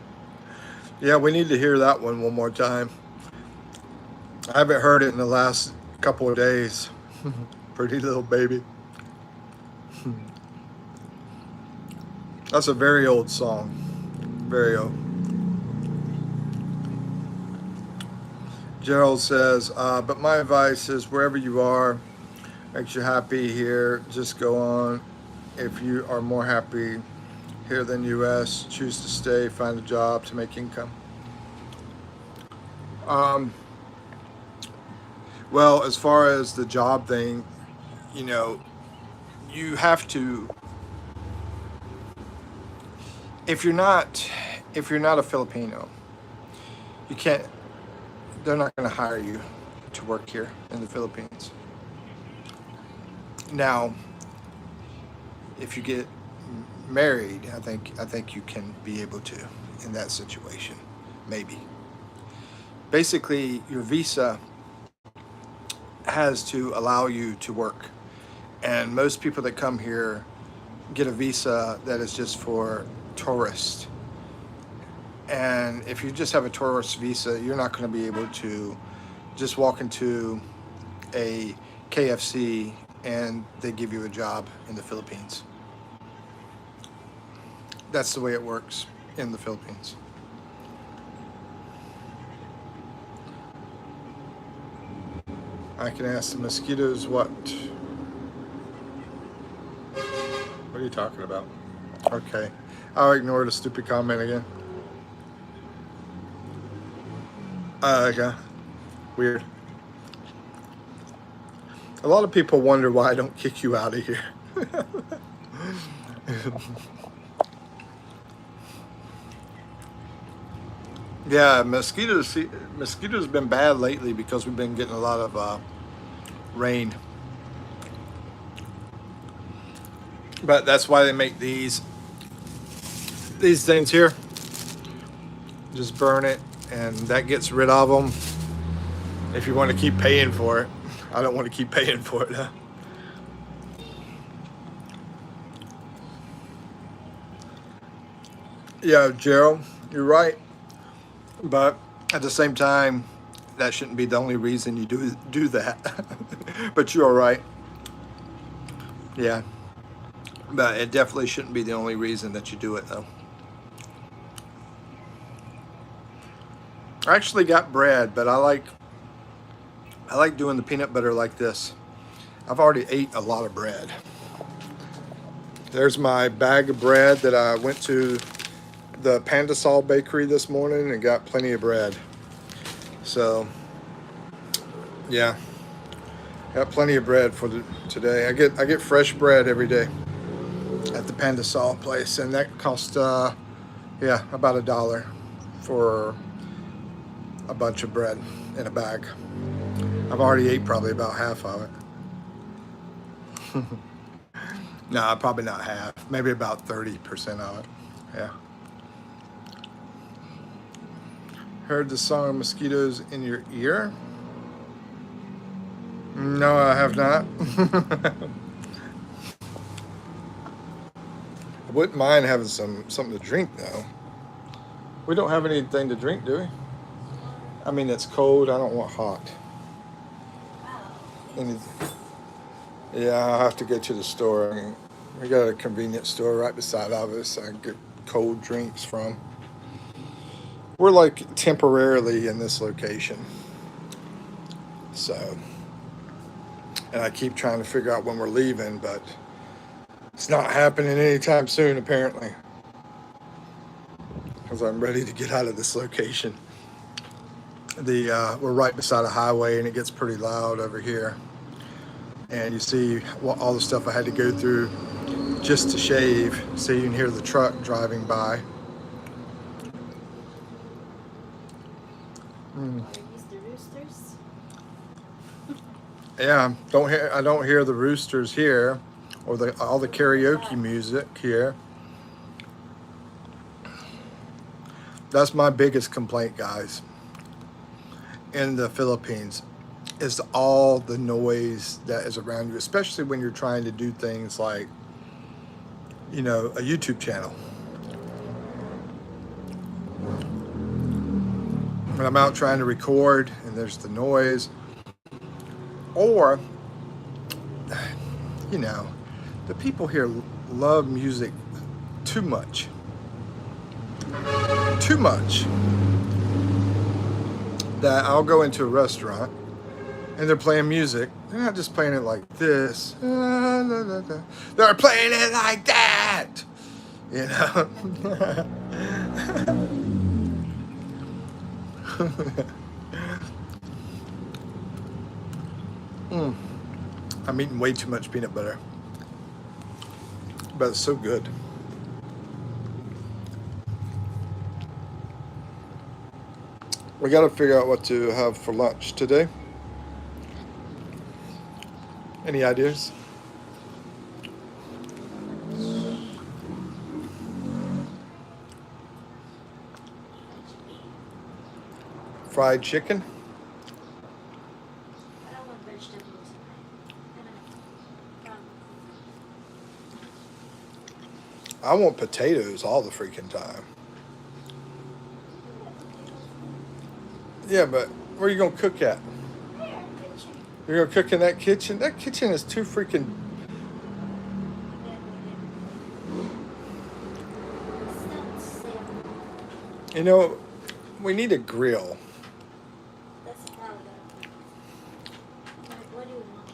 Yeah, we need to hear that one more time. I haven't heard it in the last couple of days. Pretty little baby. That's a very old song. Very old. Gerald says, but my advice is wherever you are, makes you happy here, just go on. If you are more happy here than US, choose to stay, find a job to make income. Well, as far as the job thing, you know, you have to, if you're not a Filipino, you can't, they're not going to hire you to work here in the Philippines. Now, if you get married, I think you can be able to in that situation, maybe. Basically, your visa has to allow you to work, and most people that come here get a visa that is just for tourists. And if you just have a tourist visa, you're not going to be able to just walk into a KFC and they give you a job in the Philippines. That's the way it works in the Philippines. I can ask the mosquitoes what? What are you talking about? Okay, I'll ignore the stupid comment again. Okay, weird. A lot of people wonder why I don't kick you out of here. Yeah, mosquitoes been bad lately because we've been getting a lot of rain. But that's why they make these things here. Just burn it, and that gets rid of them. If you want to keep paying for it, I don't want to keep paying for it. Huh? Yeah, Gerald, you're right. But at the same time, that shouldn't be the only reason you do that. But you're all right. Yeah. But it definitely shouldn't be the only reason that you do it, though. I actually got bread, but I like doing the peanut butter like this. I've already ate a lot of bread. There's my bag of bread that I went to the Pandasol bakery this morning and got plenty of bread. So, yeah, got plenty of bread for today. I get fresh bread every day at the Pandasol place, and that cost about $1 for a bunch of bread in a bag. I've already ate probably about half of it. No, probably not half. Maybe about 30% of it. Yeah. Heard the song Mosquitoes in Your Ear? No, I have not. I wouldn't mind having something to drink though. We don't have anything to drink, do we? I mean, it's cold. I don't want hot. Yeah, I'll have to go to the store. We got a convenience store right beside of us. I can get cold drinks from. We're like temporarily in this location. So, and I keep trying to figure out when we're leaving, but it's not happening anytime soon, apparently. Because I'm ready to get out of this location. We're right beside a highway and it gets pretty loud over here. And you see all the stuff I had to go through just to shave, so you can hear the truck driving by. Are these the roosters? Yeah, I don't hear the roosters here, or all the karaoke music here. That's my biggest complaint, guys, in the Philippines, is all the noise that is around you, especially when you're trying to do things like, a YouTube channel. When I'm out trying to record and there's the noise, or, the people here love music too much. too much that I'll go into a restaurant and they're playing music. They're not just playing it like this. They're playing it like that. You know? I'm eating way too much peanut butter. But it's so good. We got to figure out what to have for lunch today. Any ideas? Fried chicken? I don't want vegetables. I want potatoes all the freaking time. Yeah, but where are you going to cook at? You're going to cook in that kitchen? That kitchen is too freaking... You know, we need a grill. That's how what do you want?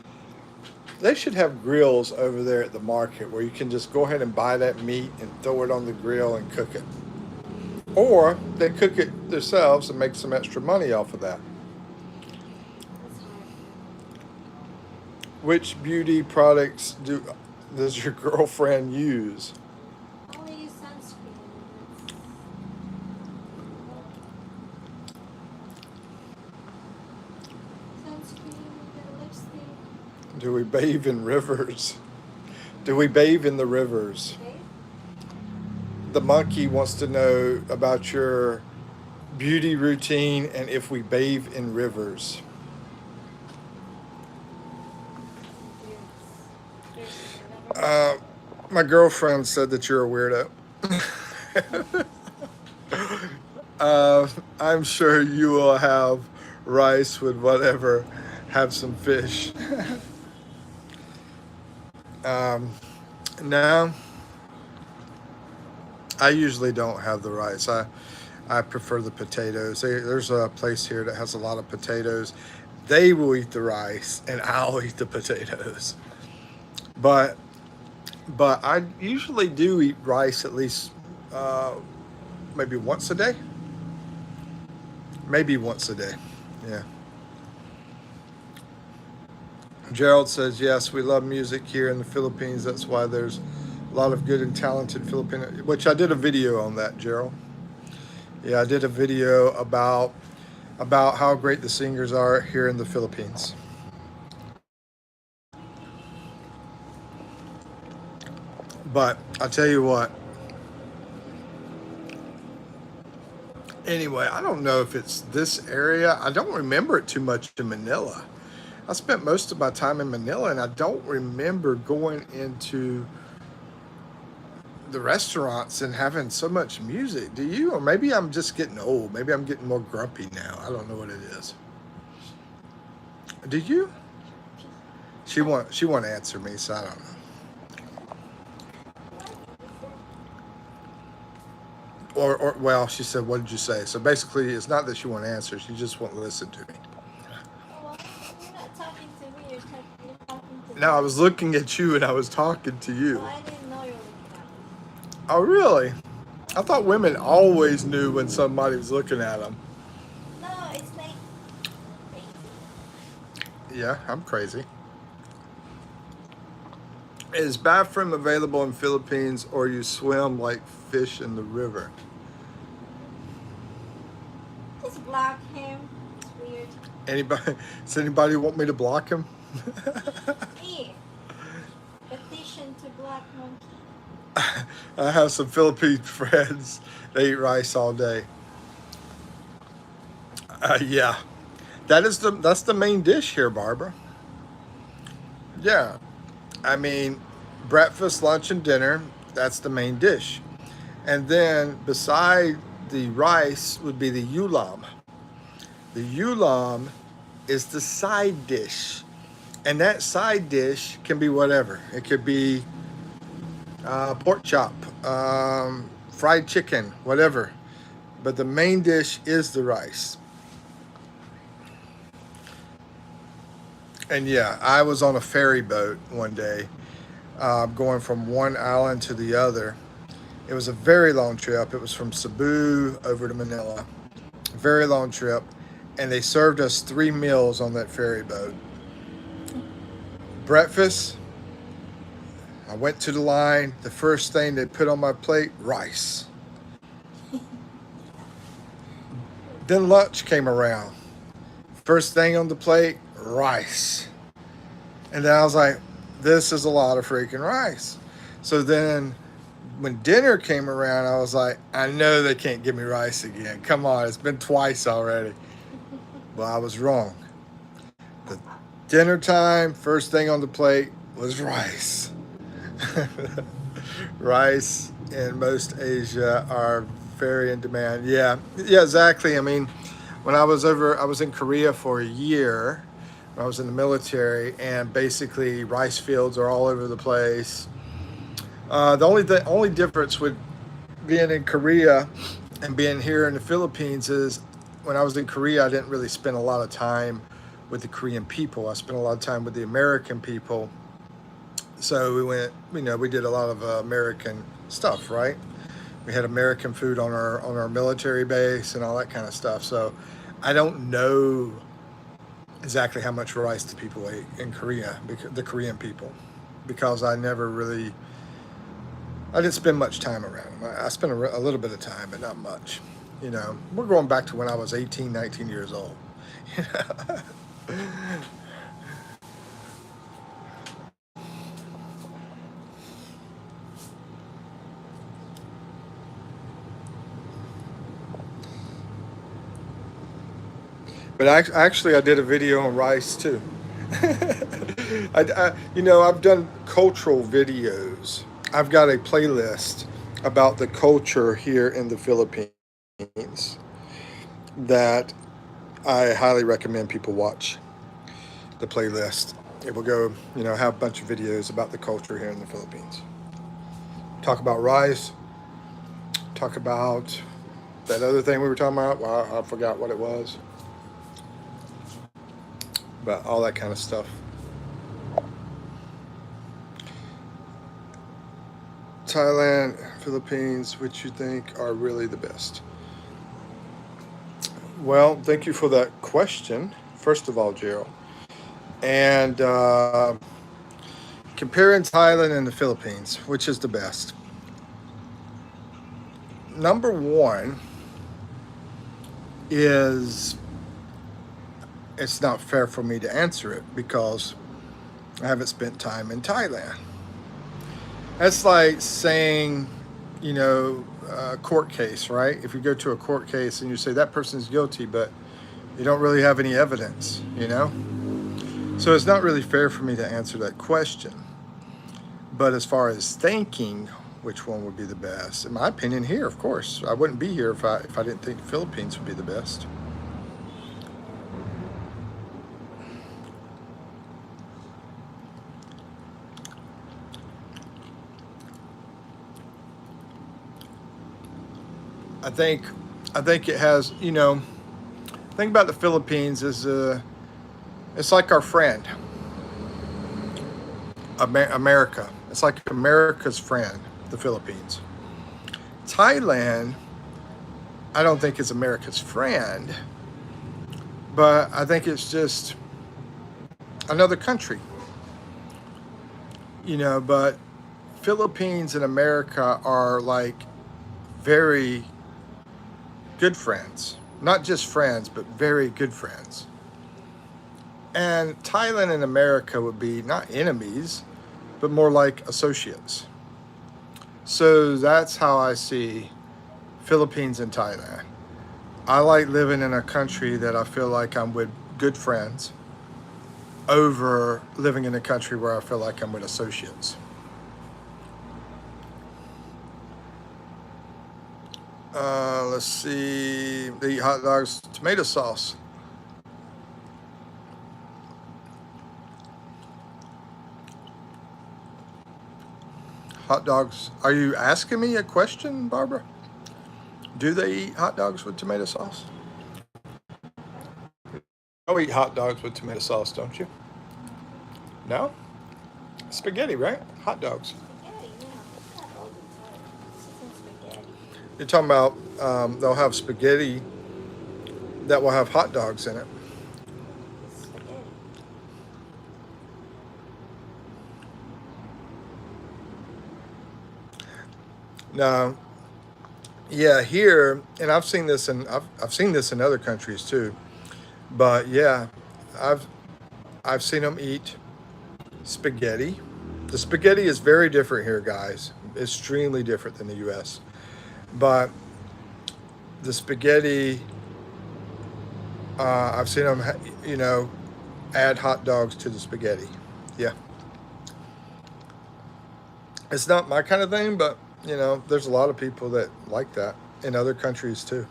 They should have grills over there at the market where you can just go ahead and buy that meat and throw it on the grill and cook it. Or they cook it themselves and make some extra money off of that. That's hard. Which beauty products does your girlfriend use? I only use sunscreen. Sunscreen, lipstick. Do we bathe in rivers? Do we bathe in the rivers? Okay. The monkey wants to know about your beauty routine and if we bathe in rivers. Yes. My girlfriend said that you're a weirdo. I'm sure you will have rice with whatever, have some fish. No, I usually don't have the rice. I prefer the potatoes. There's a place here that has a lot of potatoes. They will eat the rice and I'll eat the potatoes. But I usually do eat rice at least maybe once a day. Maybe once a day. Yeah. Gerald says, yes, we love music here in the Philippines. That's why there's a lot of good and talented Filipino, which I did a video on that, Gerald. Yeah, I did a video about how great the singers are here in the Philippines. But I'll tell you what. Anyway, I don't know if it's this area. I don't remember it too much in Manila. I spent most of my time in Manila and I don't remember going into the restaurants and having so much music. Do you? Or maybe I'm just getting old. Maybe I'm getting more grumpy now. I don't know what it is. Do you? She won't answer me, so I don't know. Or well, she said, what did you say? So basically, it's not that she won't answer. She just won't listen to me. Well, you're not talking to me. You're talking to No, I was looking at you and I was talking to you. Well, I didn't know you were looking at me. Oh, really? I thought women always knew when somebody was looking at them. No, it's like crazy. Yeah, I'm crazy. Is bathroom available in Philippines or you swim like fish in the river? Just block him. It's weird. Does anybody want me to block him? Me. Petition to block monkey. I have some Philippine friends. They eat rice all day. Yeah, that's the main dish here, Barbara. Yeah, I mean, breakfast, lunch, and dinner. That's the main dish, and then beside the rice would be the ulam. The ulam is the side dish, and that side dish can be whatever. It could be pork chop, fried chicken, whatever. but the main dish is the rice. And yeah, I was on a ferry boat one day, going from one island to the other. It was a very long trip. It was from Cebu over to Manila. Very long trip. And they served us 3 meals on that ferry boat. Breakfast, I went to the line. The first thing they put on my plate, rice. Then lunch came around. First thing on the plate, rice. And then I was like, this is a lot of freaking rice. So then when dinner came around, I was like, I know they can't give me rice again. Come on, it's been twice already. Well, I was wrong. The dinner time, first thing on the plate was rice. Rice in most Asia are very in demand. Yeah, exactly. I mean, when I was in Korea for a year. I was in the military, and basically rice fields are all over the place. The only difference with being in Korea and being here in the Philippines is when I was in Korea, I didn't really spend a lot of time with the Korean people. I spent a lot of time with the American people. So we did a lot of American stuff, right? We had American food on our military base and all that kind of stuff. So I don't know exactly how much rice the people ate in Korea, the Korean people, because I didn't spend much time around them. I spent a little bit of time, but not much. We're going back to when I was 18, 19 years old. But actually, I did a video on rice too. I've done cultural videos. I've got a playlist about the culture here in the Philippines that I highly recommend people watch. The playlist. It will go, have a bunch of videos about the culture here in the Philippines. Talk about rice. Talk about that other thing we were talking about. Well, I forgot what it was. But all that kind of stuff. Thailand, Philippines, which you think are really the best? Well, thank you for that question, first of all, Gerald. And comparing Thailand and the Philippines, which is the best? Number one is, it's not fair for me to answer it because I haven't spent time in Thailand. That's like saying, a court case, right? If you go to a court case and you say that person's guilty, but you don't really have any evidence. So it's not really fair for me to answer that question. But as far as thinking which one would be the best, in my opinion, here, of course. I wouldn't be here if I didn't think the Philippines would be the best. I think it has, think about the Philippines as it's like our friend, America. It's like America's friend, the Philippines. Thailand, I don't think it's America's friend, but I think it's just another country. But Philippines and America are like very good friends. Not just friends, but very good friends. And Thailand and America would be not enemies, but more like associates. So that's how I see Philippines and Thailand. I like living in a country that I feel like I'm with good friends over living in a country where I feel like I'm with associates. Let's see. They eat hot dogs, tomato sauce. Hot dogs. Are you asking me a question, Barbara? Do they eat hot dogs with tomato sauce? You eat hot dogs with tomato sauce, don't you? No? Spaghetti, right? Hot dogs. Spaghetti, yeah. Not all the time. Chicken spaghetti. You're talking about they'll have spaghetti that will have hot dogs in it. It's spaghetti. Now, yeah, here, and I've seen this in other countries too. But yeah, I've I've seen them eat spaghetti. The spaghetti is very different here, guys. Extremely different than the U.S. But the spaghetti, I've seen them, add hot dogs to the spaghetti. Yeah, it's not my kind of thing, but there's a lot of people that like that in other countries too.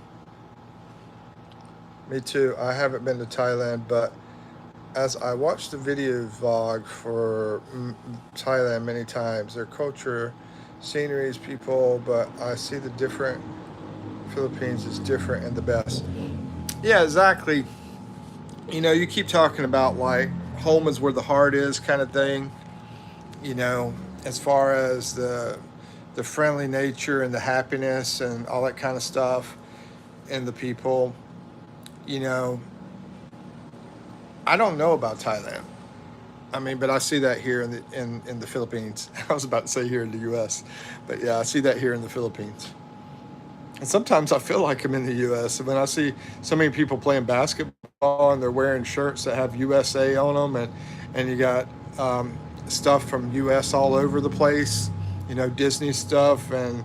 Me too. I haven't been to Thailand, but as I watched the video vlog for Thailand many times, their culture, sceneries, people, but I see the different Philippines is different and the best. Yeah, exactly. You keep talking about like home is where the heart is kind of thing, you know, as far as the friendly nature and the happiness and all that kind of stuff and the people, you know, I don't know about Thailand. I mean, but I see that here in the Philippines. I was about to say here in the U.S., but yeah, I see that here in the Philippines. And sometimes I feel like I'm in the U.S. When I see so many people playing basketball and they're wearing shirts that have USA on them, and you got stuff from U.S. all over the place, Disney stuff, and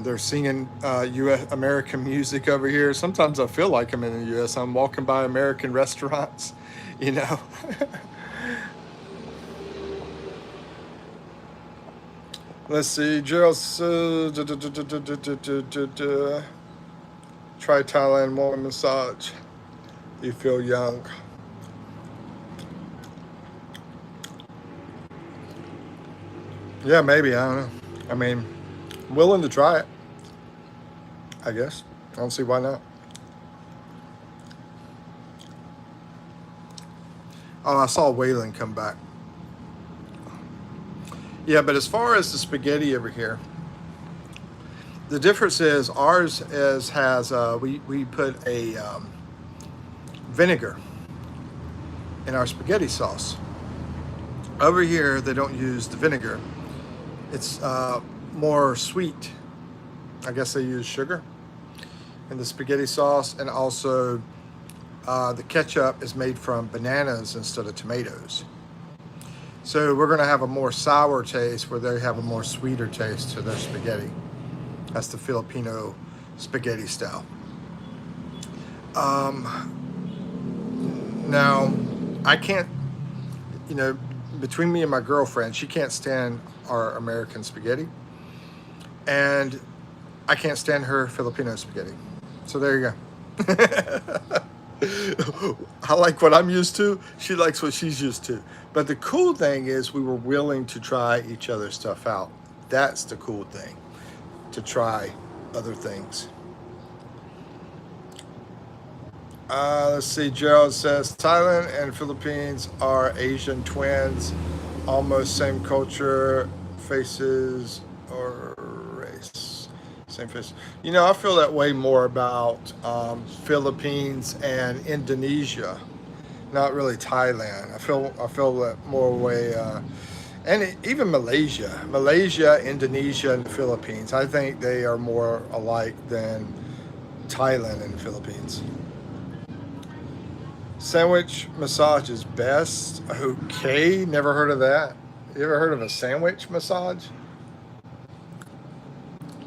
they're singing U.S. American music over here. Sometimes I feel like I'm in the U.S. I'm walking by American restaurants, you know. Let's see, Gerald says, try Thailand morning massage. You feel young. Yeah, maybe. I don't know. I mean, I'm willing to try it, I guess. I don't see why not. Oh, I saw Waylon come back. Yeah, but as far as the spaghetti over here, the difference is ours has we put a vinegar in our spaghetti sauce. Over here, they don't use the vinegar. It's more sweet. I guess they use sugar in the spaghetti sauce, and also the ketchup is made from bananas instead of tomatoes. So we're going to have a more sour taste where they have a more sweeter taste to their spaghetti. That's the Filipino spaghetti style. Now, I can't, between me and my girlfriend, she can't stand our American spaghetti. And I can't stand her Filipino spaghetti. So there you go. I like what I'm used to. She likes what she's used to. But the cool thing is we were willing to try each other's stuff out. That's the cool thing, to try other things. Let's see, Gerald says Thailand and Philippines are Asian twins, almost same culture, faces, or race. Same face. I feel that way more about Philippines and Indonesia, not really Thailand. I feel that more way, and even Malaysia, Indonesia, and the Philippines. I think they are more alike than Thailand and the Philippines. Sandwich massage is best. Okay, never heard of that. You ever heard of a sandwich massage?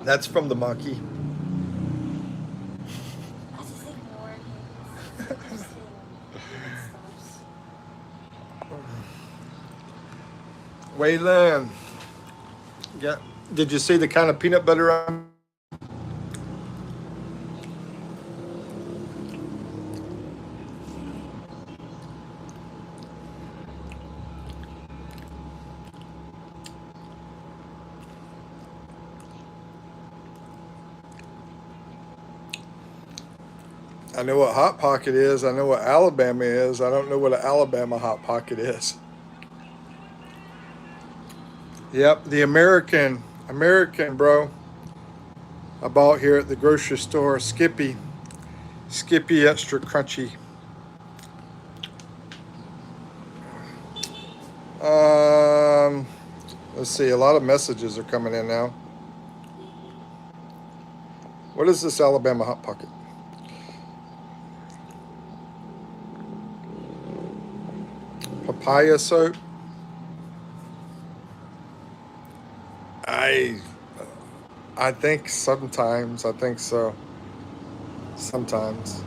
That's from the monkey. I just ignore him. Just Waylon, yeah. Did you see the kind of peanut butter on? I know what Hot Pocket is. I know what Alabama is. I don't know what an Alabama Hot Pocket is. Yep, the American, bro. I bought here at the grocery store. Skippy extra crunchy. Um, let's see. A lot of messages are coming in now. What is this Alabama Hot Pocket? Papaya soap. I I think sometimes. I think so. Sometimes.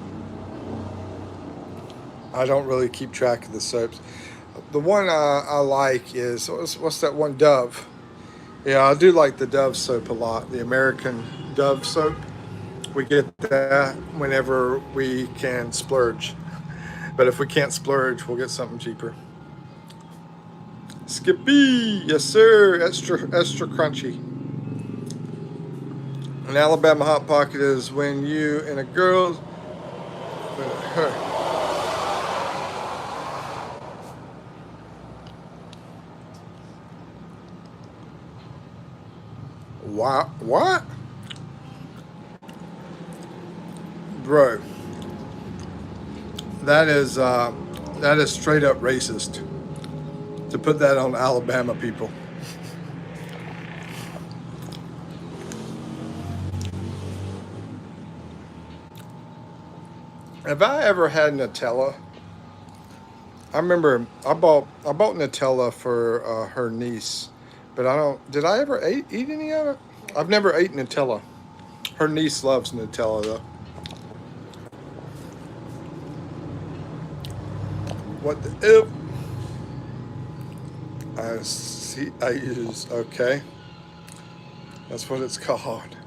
I don't really keep track of the soaps. The one I like is what's that one? Dove. Yeah, I do like the Dove soap a lot. The American Dove soap. We get that whenever we can splurge. But if we can't splurge, we'll get something cheaper. Skippy, yes sir. Extra crunchy. An Alabama Hot Pocket is when you and a girl. What? Bro, that is straight up racist to put that on Alabama people. Have I ever had Nutella? I remember I bought Nutella for her niece, but I don't. Did I ever eat any of it? I've never ate Nutella. Her niece loves Nutella though. What the if? I see. I use okay. That's what it's called.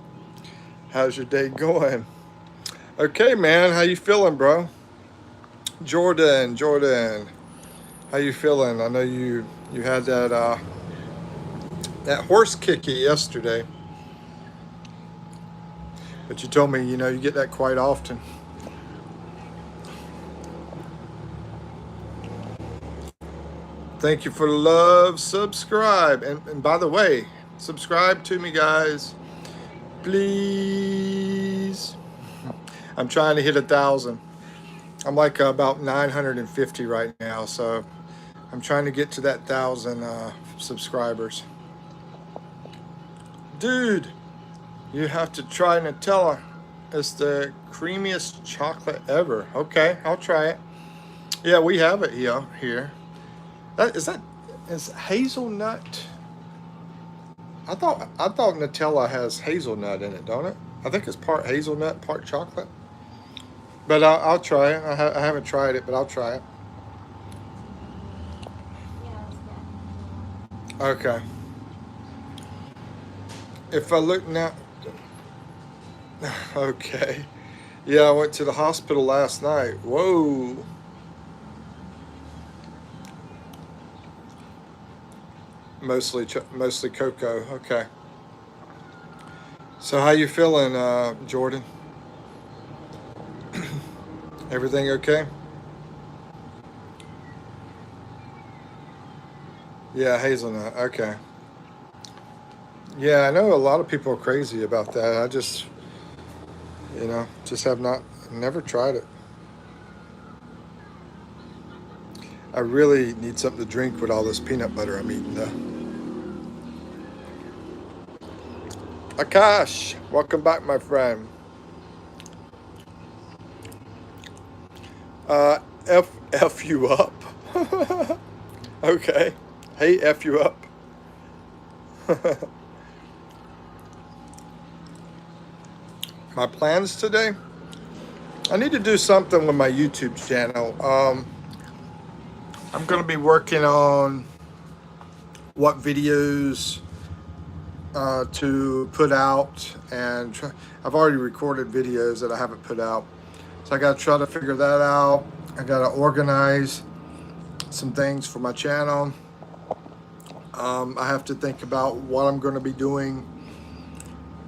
How's your day going? Okay, man. How you feeling, bro? Jordan. How you feeling? I know you had that horse kicky yesterday, but you told me you get that quite often. Thank you for the love. Subscribe. And by the way, subscribe to me, guys. Please. I'm trying to hit 1,000. I'm like about 950 right now. So I'm trying to get to that 1,000 subscribers. Dude, you have to try Nutella. It's the creamiest chocolate ever. Okay, I'll try it. Yeah, we have it here. Is hazelnut? I thought Nutella has hazelnut in it, don't it? I think it's part hazelnut, part chocolate. But I'll try it. I haven't tried it, but I'll try it. Yeah, it's good. Okay. If I look now, okay. Yeah, I went to the hospital last night. Whoa. Mostly cocoa. Okay. So how you feeling, Jordan? Everything okay? Yeah, hazelnut. Okay. Yeah, I know a lot of people are crazy about that. I just have not, never tried it. I really need something to drink with all this peanut butter I'm eating, though. Akash, welcome back, my friend. F you up. Okay. Hey, F you up. My plans today? I need to do something with my YouTube channel. I'm going to be working on what videos to put out, and I've already recorded videos that I haven't put out. So I got to try to figure that out. I got to organize some things for my channel. I have to think about what I'm going to be doing,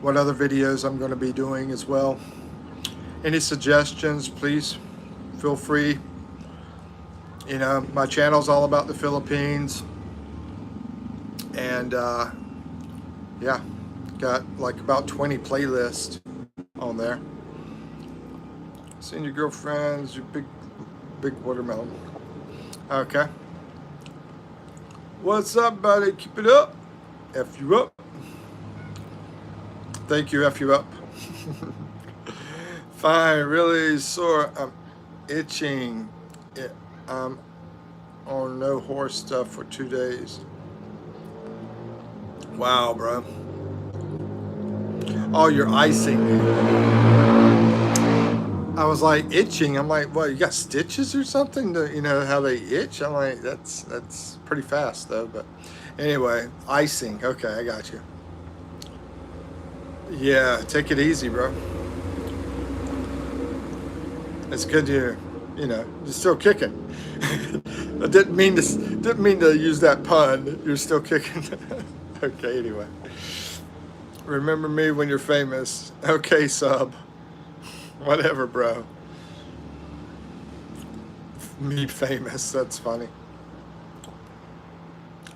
what other videos I'm going to be doing as well. Any suggestions, please feel free. You know, my channel's all about the Philippines. And yeah, got like about 20 playlists on there. Seeing your girlfriends, your big watermelon. Okay. What's up, buddy? Keep it up. F you up. Thank you, F you up. Fine, really sore. I'm itching. I'm on no horse stuff for 2 days. Wow, bro. Oh, you're icing. I was like itching. I'm like, what? You got stitches or something? You know how they itch? I'm like, that's pretty fast though. But anyway, icing. Okay, I got you. Yeah, take it easy, bro. It's good you're still kicking. I didn't mean to use that pun. You're still kicking. Okay, anyway. Remember me when you're famous. Okay, sub. Whatever, bro. Me famous. That's funny.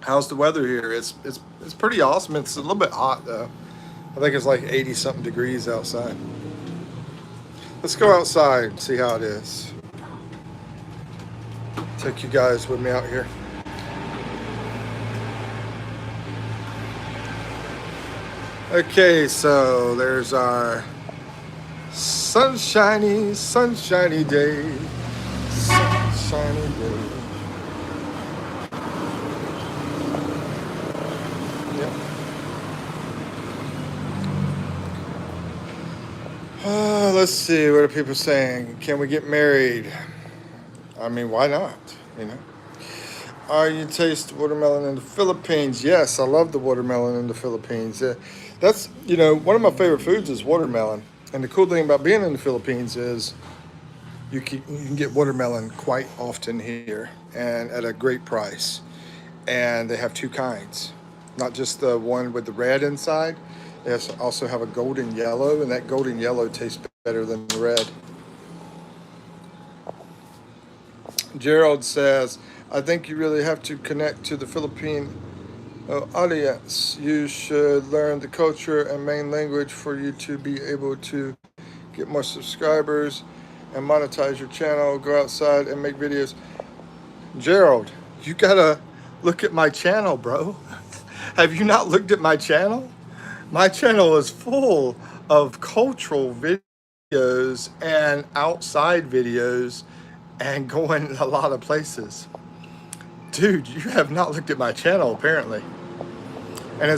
How's the weather here? It's pretty awesome. It's a little bit hot though. I think it's like 80 something degrees outside. Let's go outside and see how it is. Take you guys with me out here. Okay, so there's our sunshiny day. Sunshiny day. Yep. Let's see, what are people saying? Can we get married? I mean, why not? You know. Are you taste watermelon in the Philippines? Yes, I love the watermelon in the Philippines. That's, one of my favorite foods is watermelon. And the cool thing about being in the Philippines is you can get watermelon quite often here and at a great price. And they have two kinds, not just the one with the red inside. They also have a golden yellow, and that golden yellow tastes better than the red. Gerald says, I think you really have to connect to the Philippine audience. You should learn the culture and main language for you to be able to get more subscribers and monetize your channel. Go outside and make videos. Gerald, you gotta look at my channel, bro. Have you not looked at my channel? My channel is full of cultural videos and outside videos and going a lot of places. Dude, you have not looked at my channel apparently. And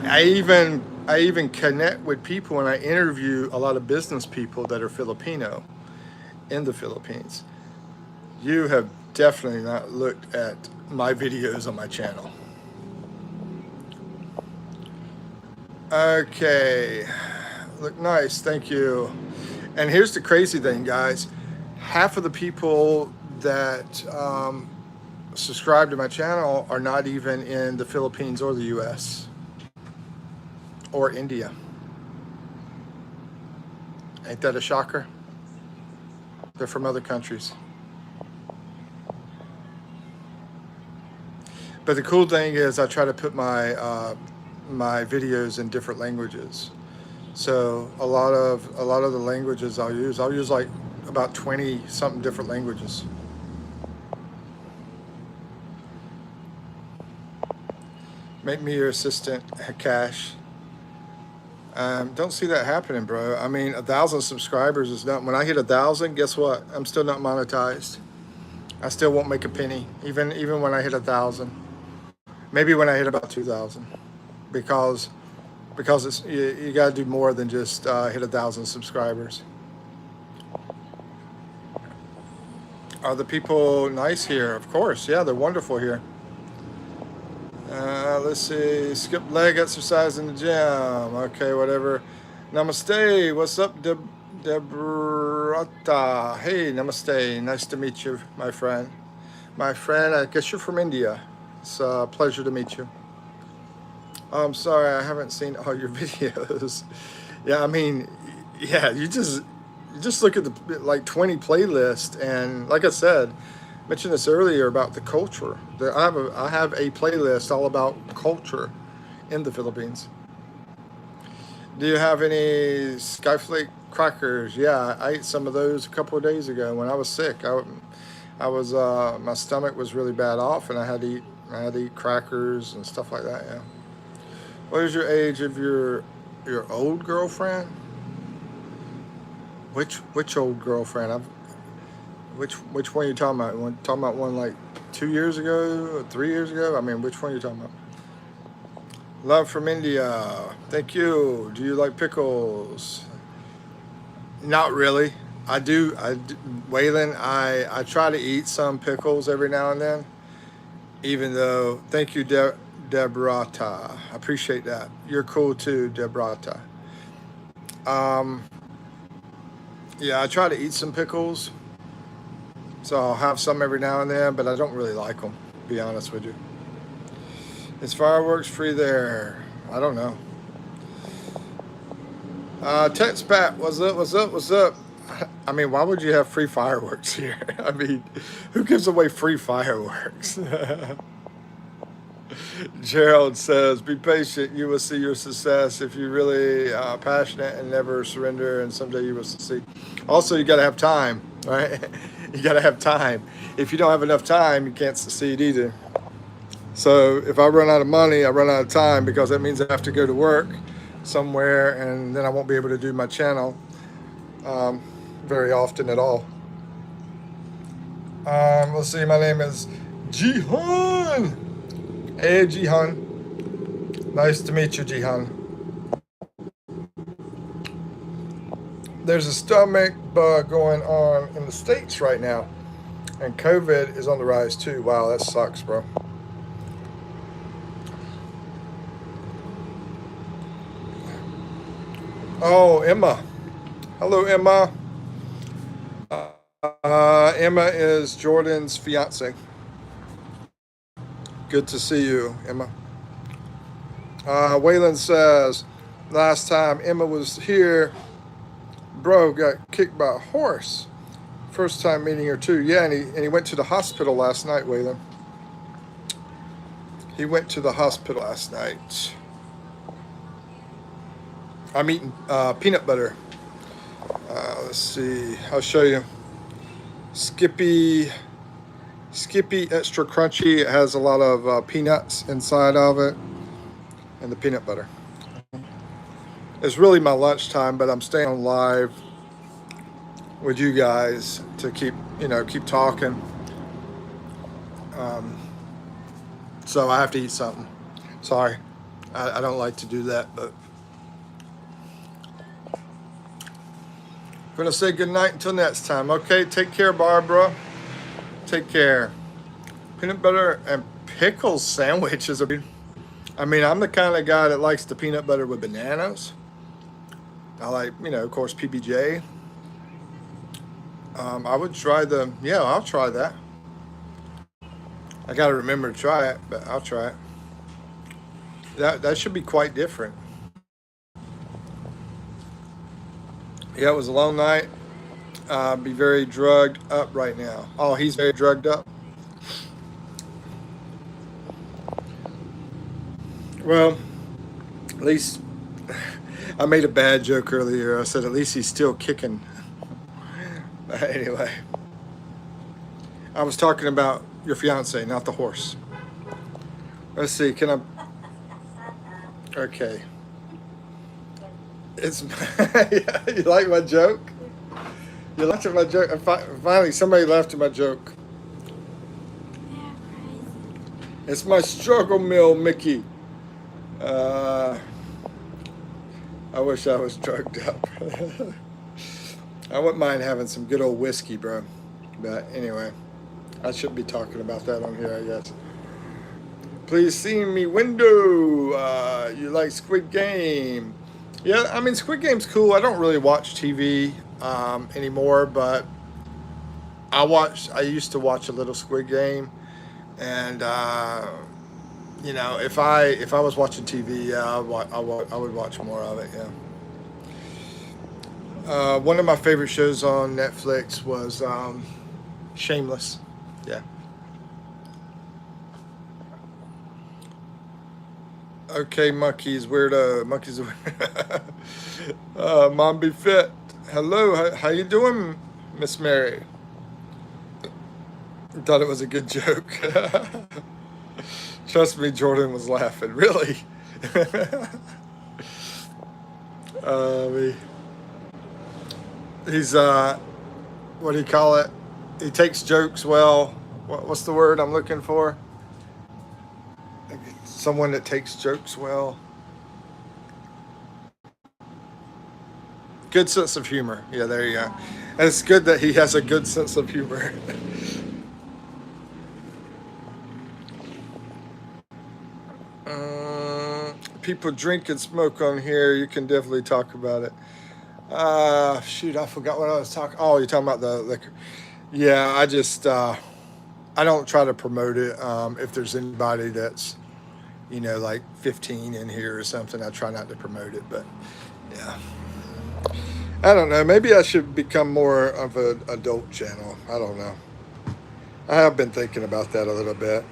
I even connect with people and I interview a lot of business people that are Filipino in the Philippines. You have definitely not looked at my videos on my channel. Okay, look nice, thank you. And here's the crazy thing, guys. Half of the people that subscribe to my channel are not even in the Philippines or the US or India. Ain't that a shocker? They're from other countries. But the cool thing is I try to put my my videos in different languages. So a lot of the languages I'll use like about 20 something different languages. Make me your assistant, Cash. Don't see that happening, bro. I mean, 1,000 subscribers is not. When I hit 1,000, guess what? I'm still not monetized. I still won't make a penny, even when I hit 1,000. Maybe when I hit about 2,000, because it's you got to do more than just hit 1,000 subscribers. Are the people nice here? Of course, yeah, they're wonderful here. Let's see, skip leg exercise in the gym. Okay, whatever. Namaste. What's up, Debrata? Hey, namaste. Nice to meet you, my friend. My friend, I guess you're from India. It's a pleasure to meet you. I'm sorry, I haven't seen all your videos. Yeah, I mean, yeah, you just you just look at the like 20 playlists, and like I said, mentioned this earlier about the culture. I have a playlist all about culture in the Philippines. Do you have any skyflake crackers? Yeah, I ate some of those a couple of days ago when I was sick. I was my stomach was really bad off, and I had to eat crackers and stuff like that. Yeah. What is your age of your old girlfriend? Which old girlfriend? Which one are you talking about? Talking about one like 2 years ago or 3 years ago? I mean, which one are you talking about? Love from India. Thank you. Do you like pickles? Not really. Waylon, I try to eat some pickles every now and then, even though, thank you, Debrata. I appreciate that. You're cool too, Debrata. Um, yeah, I try to eat some pickles, so I'll have some every now and then, but I don't really like them, to be honest with you. Is fireworks free there? I don't know. Expat, what's up? What's up? What's up? I mean, why would you have free fireworks here? I mean, who gives away free fireworks? Gerald says, be patient. You will see your success if you're really passionate and never surrender, and someday you will succeed. Also, you got to have time, right? You got to have time. If you don't have enough time, you can't succeed either. So if I run out of money, I run out of time, because that means I have to go to work somewhere, and then I won't be able to do my channel very often at all. Let's see, my name is Jihan. Hey, Jihan. Nice to meet you, Jihan. There's a stomach bug going on in the States right now, and COVID is on the rise too. Wow, that sucks, bro. Oh, Emma. Hello, Emma. Emma is Jordan's fiance. Good to see you, Emma. Waylon says, last time Emma was here, bro got kicked by a horse. First time meeting her too. Yeah, and he went to the hospital last night, Waylon. He went to the hospital last night. I'm eating peanut butter. Let's see. I'll show you. Skippy extra crunchy. It has a lot of peanuts inside of it, and the peanut butter. It's really my lunchtime, but I'm staying on live with you guys to keep talking. So I have to eat something. Sorry, I don't like to do that, but I'm gonna say good night until next time. Okay, take care, Barbara. Take care. Peanut butter and pickles sandwiches are. I mean, I'm the kind of guy that likes the peanut butter with bananas. I like, of course, PBJ. I would try I'll try that. I got to remember to try it, but I'll try it. That should be quite different. Yeah, it was a long night. Be very drugged up right now. Oh, he's very drugged up. Well, at least I made a bad joke earlier. I said at least he's still kicking. Anyway, I was talking about your fiance, not the horse. Let's see. Can I? Okay. It's you like my joke? You laughed at my joke. Finally, somebody laughed at my joke. It's my struggle meal, Mickey. I wish I was drugged up. I wouldn't mind having some good old whiskey, bro. But anyway, I shouldn't be talking about that on here, I guess. Please see me window. You like Squid Game? Yeah, I mean, Squid Game's cool. I don't really watch TV anymore, but I used to watch a little Squid Game, and if I was watching TV, yeah, I would watch more of it. Yeah. One of my favorite shows on Netflix was Shameless. Yeah. Okay, monkeys, weirdo, monkeys. Mom be fit. Hello, how you doing, Miss Mary? Thought it was a good joke. Trust me, Jordan was laughing. Really? uh, he's what do you call it? He takes jokes well. What's the word I'm looking for? Someone that takes jokes well. Good sense of humor. Yeah, there you go. And it's good that he has a good sense of humor. People drink and smoke on here. You can definitely talk about it. Shoot, I forgot what I was talking. Oh, you're talking about the liquor. Yeah, I don't try to promote it. If there's anybody that's like 15 in here or something, I try not to promote it. But yeah, I don't know. Maybe I should become more of an adult channel. I don't know. I have been thinking about that a little bit.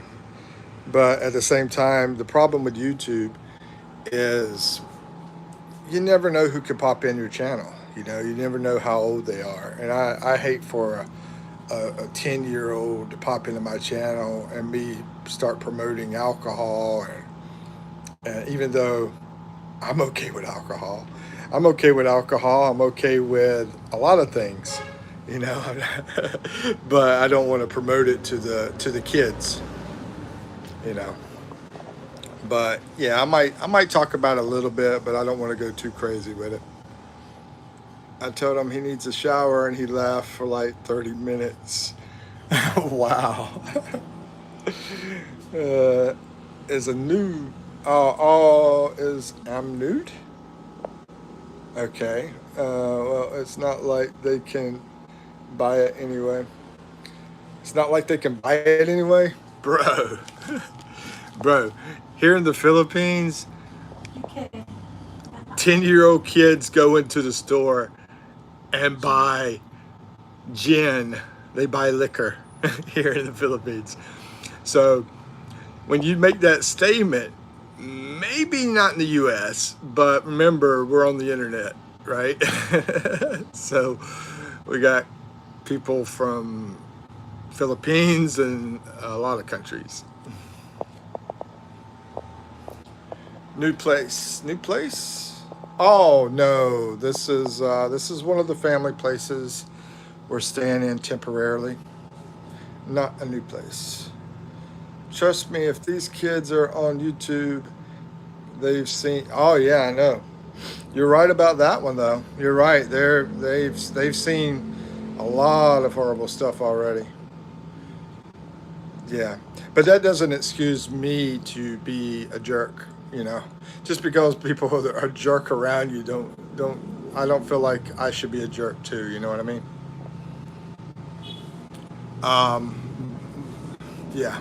But at the same time, the problem with YouTube is you never know who could pop in your channel. You never know how old they are. And I hate for a 10-year-old to pop into my channel and me start promoting alcohol. And even though I'm okay with alcohol, I'm okay with a lot of things, you know, but I don't want to promote it to the kids, you know. But yeah, I might talk about it a little bit, but I don't want to go too crazy with it. I told him he needs a shower, and he left for like 30 minutes. Wow. uh, is a nude. Oh, is I'm nude? Okay. Well, it's not like they can buy it anyway. It's not like they can buy it anyway, bro. Bro, here in the Philippines, Okay. 10-year-old kids go into the store and buy gin. They buy liquor here in the Philippines. So when you make that statement, maybe not in the US, but remember, we're on the internet, right? So we got people from Philippines and a lot of countries. New place. New place? Oh no, this is one of the family places we're staying in temporarily. Not a new place. Trust me, if these kids are on YouTube, they've seen. Oh yeah, I know. You're right about that one though. You're right. They've seen a lot of horrible stuff already. Yeah, but that doesn't excuse me to be a jerk. Just because people are jerk around you don't. I don't feel like I should be a jerk too. You know what I mean? Um, yeah.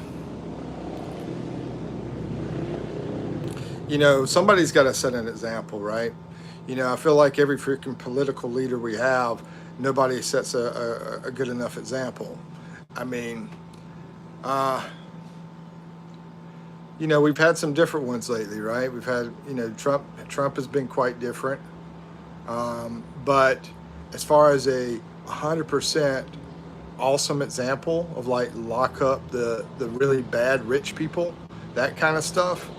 Somebody's got to set an example, right? I feel like every freaking political leader we have, nobody sets a good enough example. I mean, uh, we've had some different ones lately, right? We've had, Trump. Trump has been quite different. But as far as a 100% awesome example of like lock up the really bad rich people, that kind of stuff,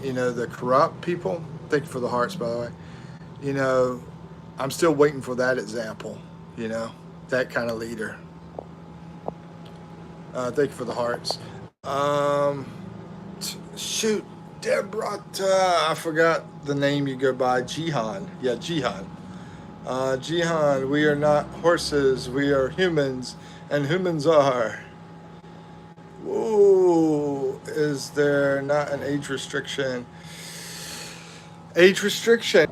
the corrupt people. Thank you for the hearts, by the way. You know, I'm still waiting for that example, that kind of leader. Thank you for the hearts. Um, Shoot, Deborah, I forgot the name you go by. Jihan. Yeah, Jihan. Jihan, we are not horses, we are humans, and humans are. Whoa, is there not an age restriction? Age restriction.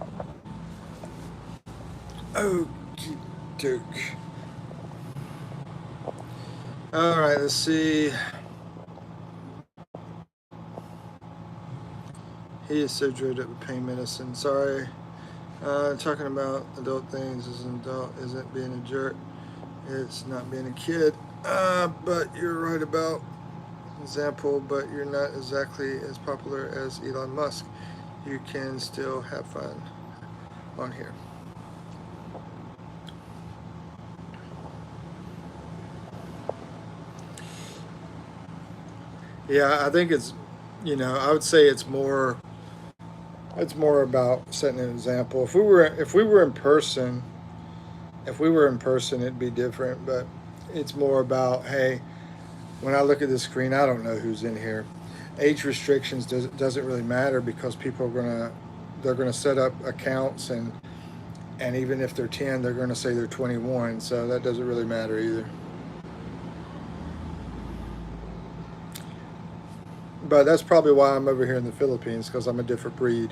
Okie doke. All right, let's see. He is so dreaded with pain medicine. Sorry. Talking about adult things as an adult isn't being a jerk. It's not being a kid. But you're right about example, but you're not exactly as popular as Elon Musk. You can still have fun on here. Yeah, I think it's, I would say it's more about setting an example. If we were in person, it'd be different. But it's more about, hey, when I look at the screen, I don't know who's in here. Age restrictions doesn't really matter because people are they're gonna set up accounts, and even if they're 10, they're gonna say they're 21. So that doesn't really matter either. But that's probably why I'm over here in the Philippines, because I'm a different breed.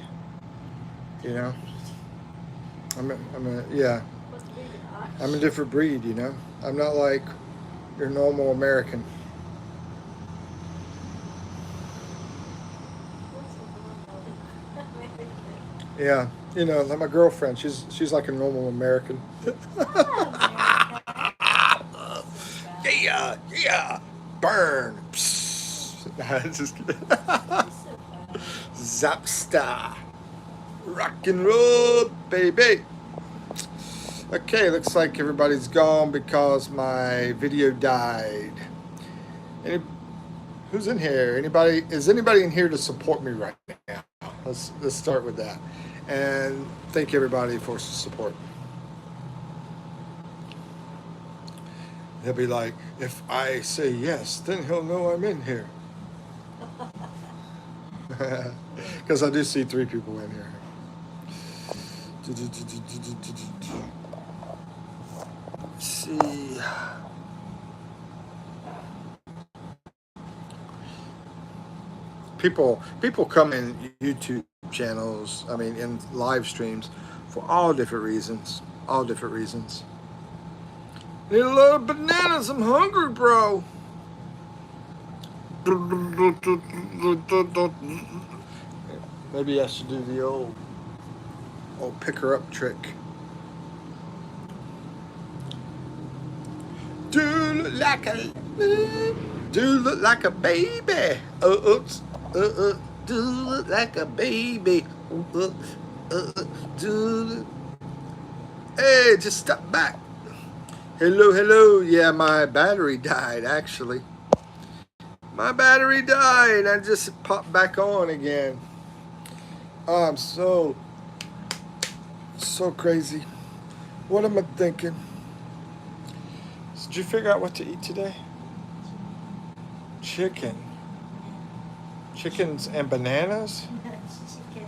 You know, yeah, What breed are I'm a different breed. I'm not like your normal American. Yeah, like my girlfriend. She's like a normal American. America? Yeah, yeah, burn. Psst. Nah, just kidding. You're so bad. Zapstar, rock and roll, baby. Okay, looks like everybody's gone because my video died. Any, who's in here? Anybody? Is anybody in here to support me right now? Let's start with that, and thank everybody for support. They'll be like, if I say yes, then he'll know I'm in here. Because I do see 3 people in here. Let's see. People come in YouTube channels, I mean in live streams, for all different reasons. All different reasons. Need a lot of bananas, I'm hungry, bro. Maybe I should do the old pick her up trick. Do look like a baby. Oops. Do look like a baby. Do. Hey, just stop back. Hello. Yeah, my battery died, actually. My battery died. I just popped back on again. Oh, I'm so crazy. What am I thinking? Did you figure out what to eat today? Chicken. Chickens and bananas? That's chicken.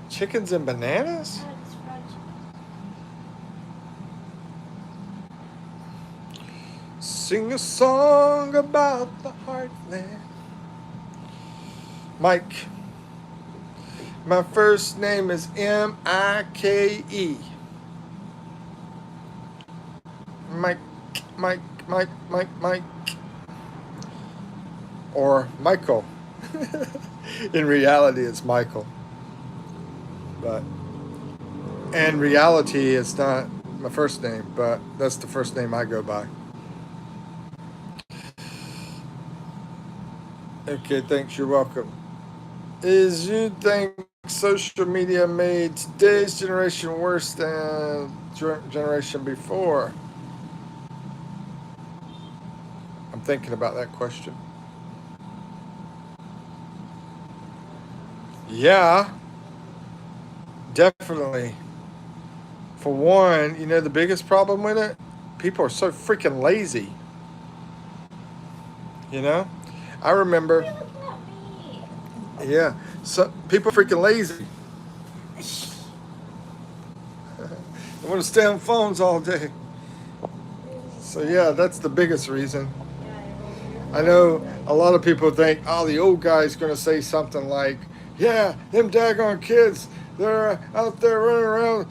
Chickens and bananas? Oh, it's fried chicken. Sing a song about the heartland. Mike. My first name is Mike. Mike. Or Michael. In reality, it's Michael. But in reality, it's not my first name, but that's the first name I go by. Okay, thanks. You're welcome. Is you think social media made today's generation worse than generation before? I'm thinking about that question. Yeah, definitely. For one, the biggest problem with it, people are so freaking lazy. You know, I remember. Why are you looking at me? Yeah, so people are freaking lazy. They want to stay on phones all day. So yeah, that's the biggest reason. I know a lot of people think, oh, the old guy's going to say something like, yeah, them daggone kids, they're out there running around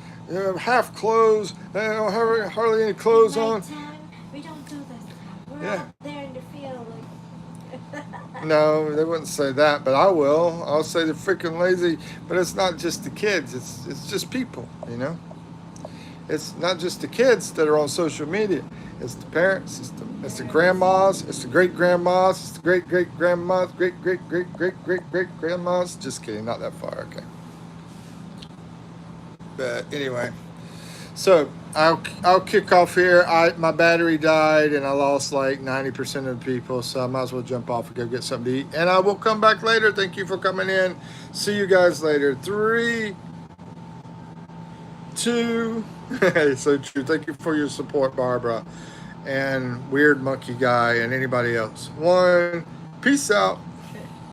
half clothes, they don't have hardly any clothes on. Time, we don't do this. We're Yeah. out there in the field, like No, they wouldn't say that, but I will. I'll say they're freaking lazy. But it's not just the kids. It's just people. You know. It's not just the kids that are on social media. It's the parents. It's the grandmas. It's the great grandmas. It's the great great grandmas. Great grandmas. Just kidding. Not that far. Okay. But anyway. So I'll kick off here. My battery died and I lost like 90% of the people, so I might as well jump off and go get something to eat. And I will come back later. Thank you for coming in. See you guys later. 3, 2. So true. Thank you for your support, Barbara, and Weird Monkey Guy, and anybody else. 1. Peace out.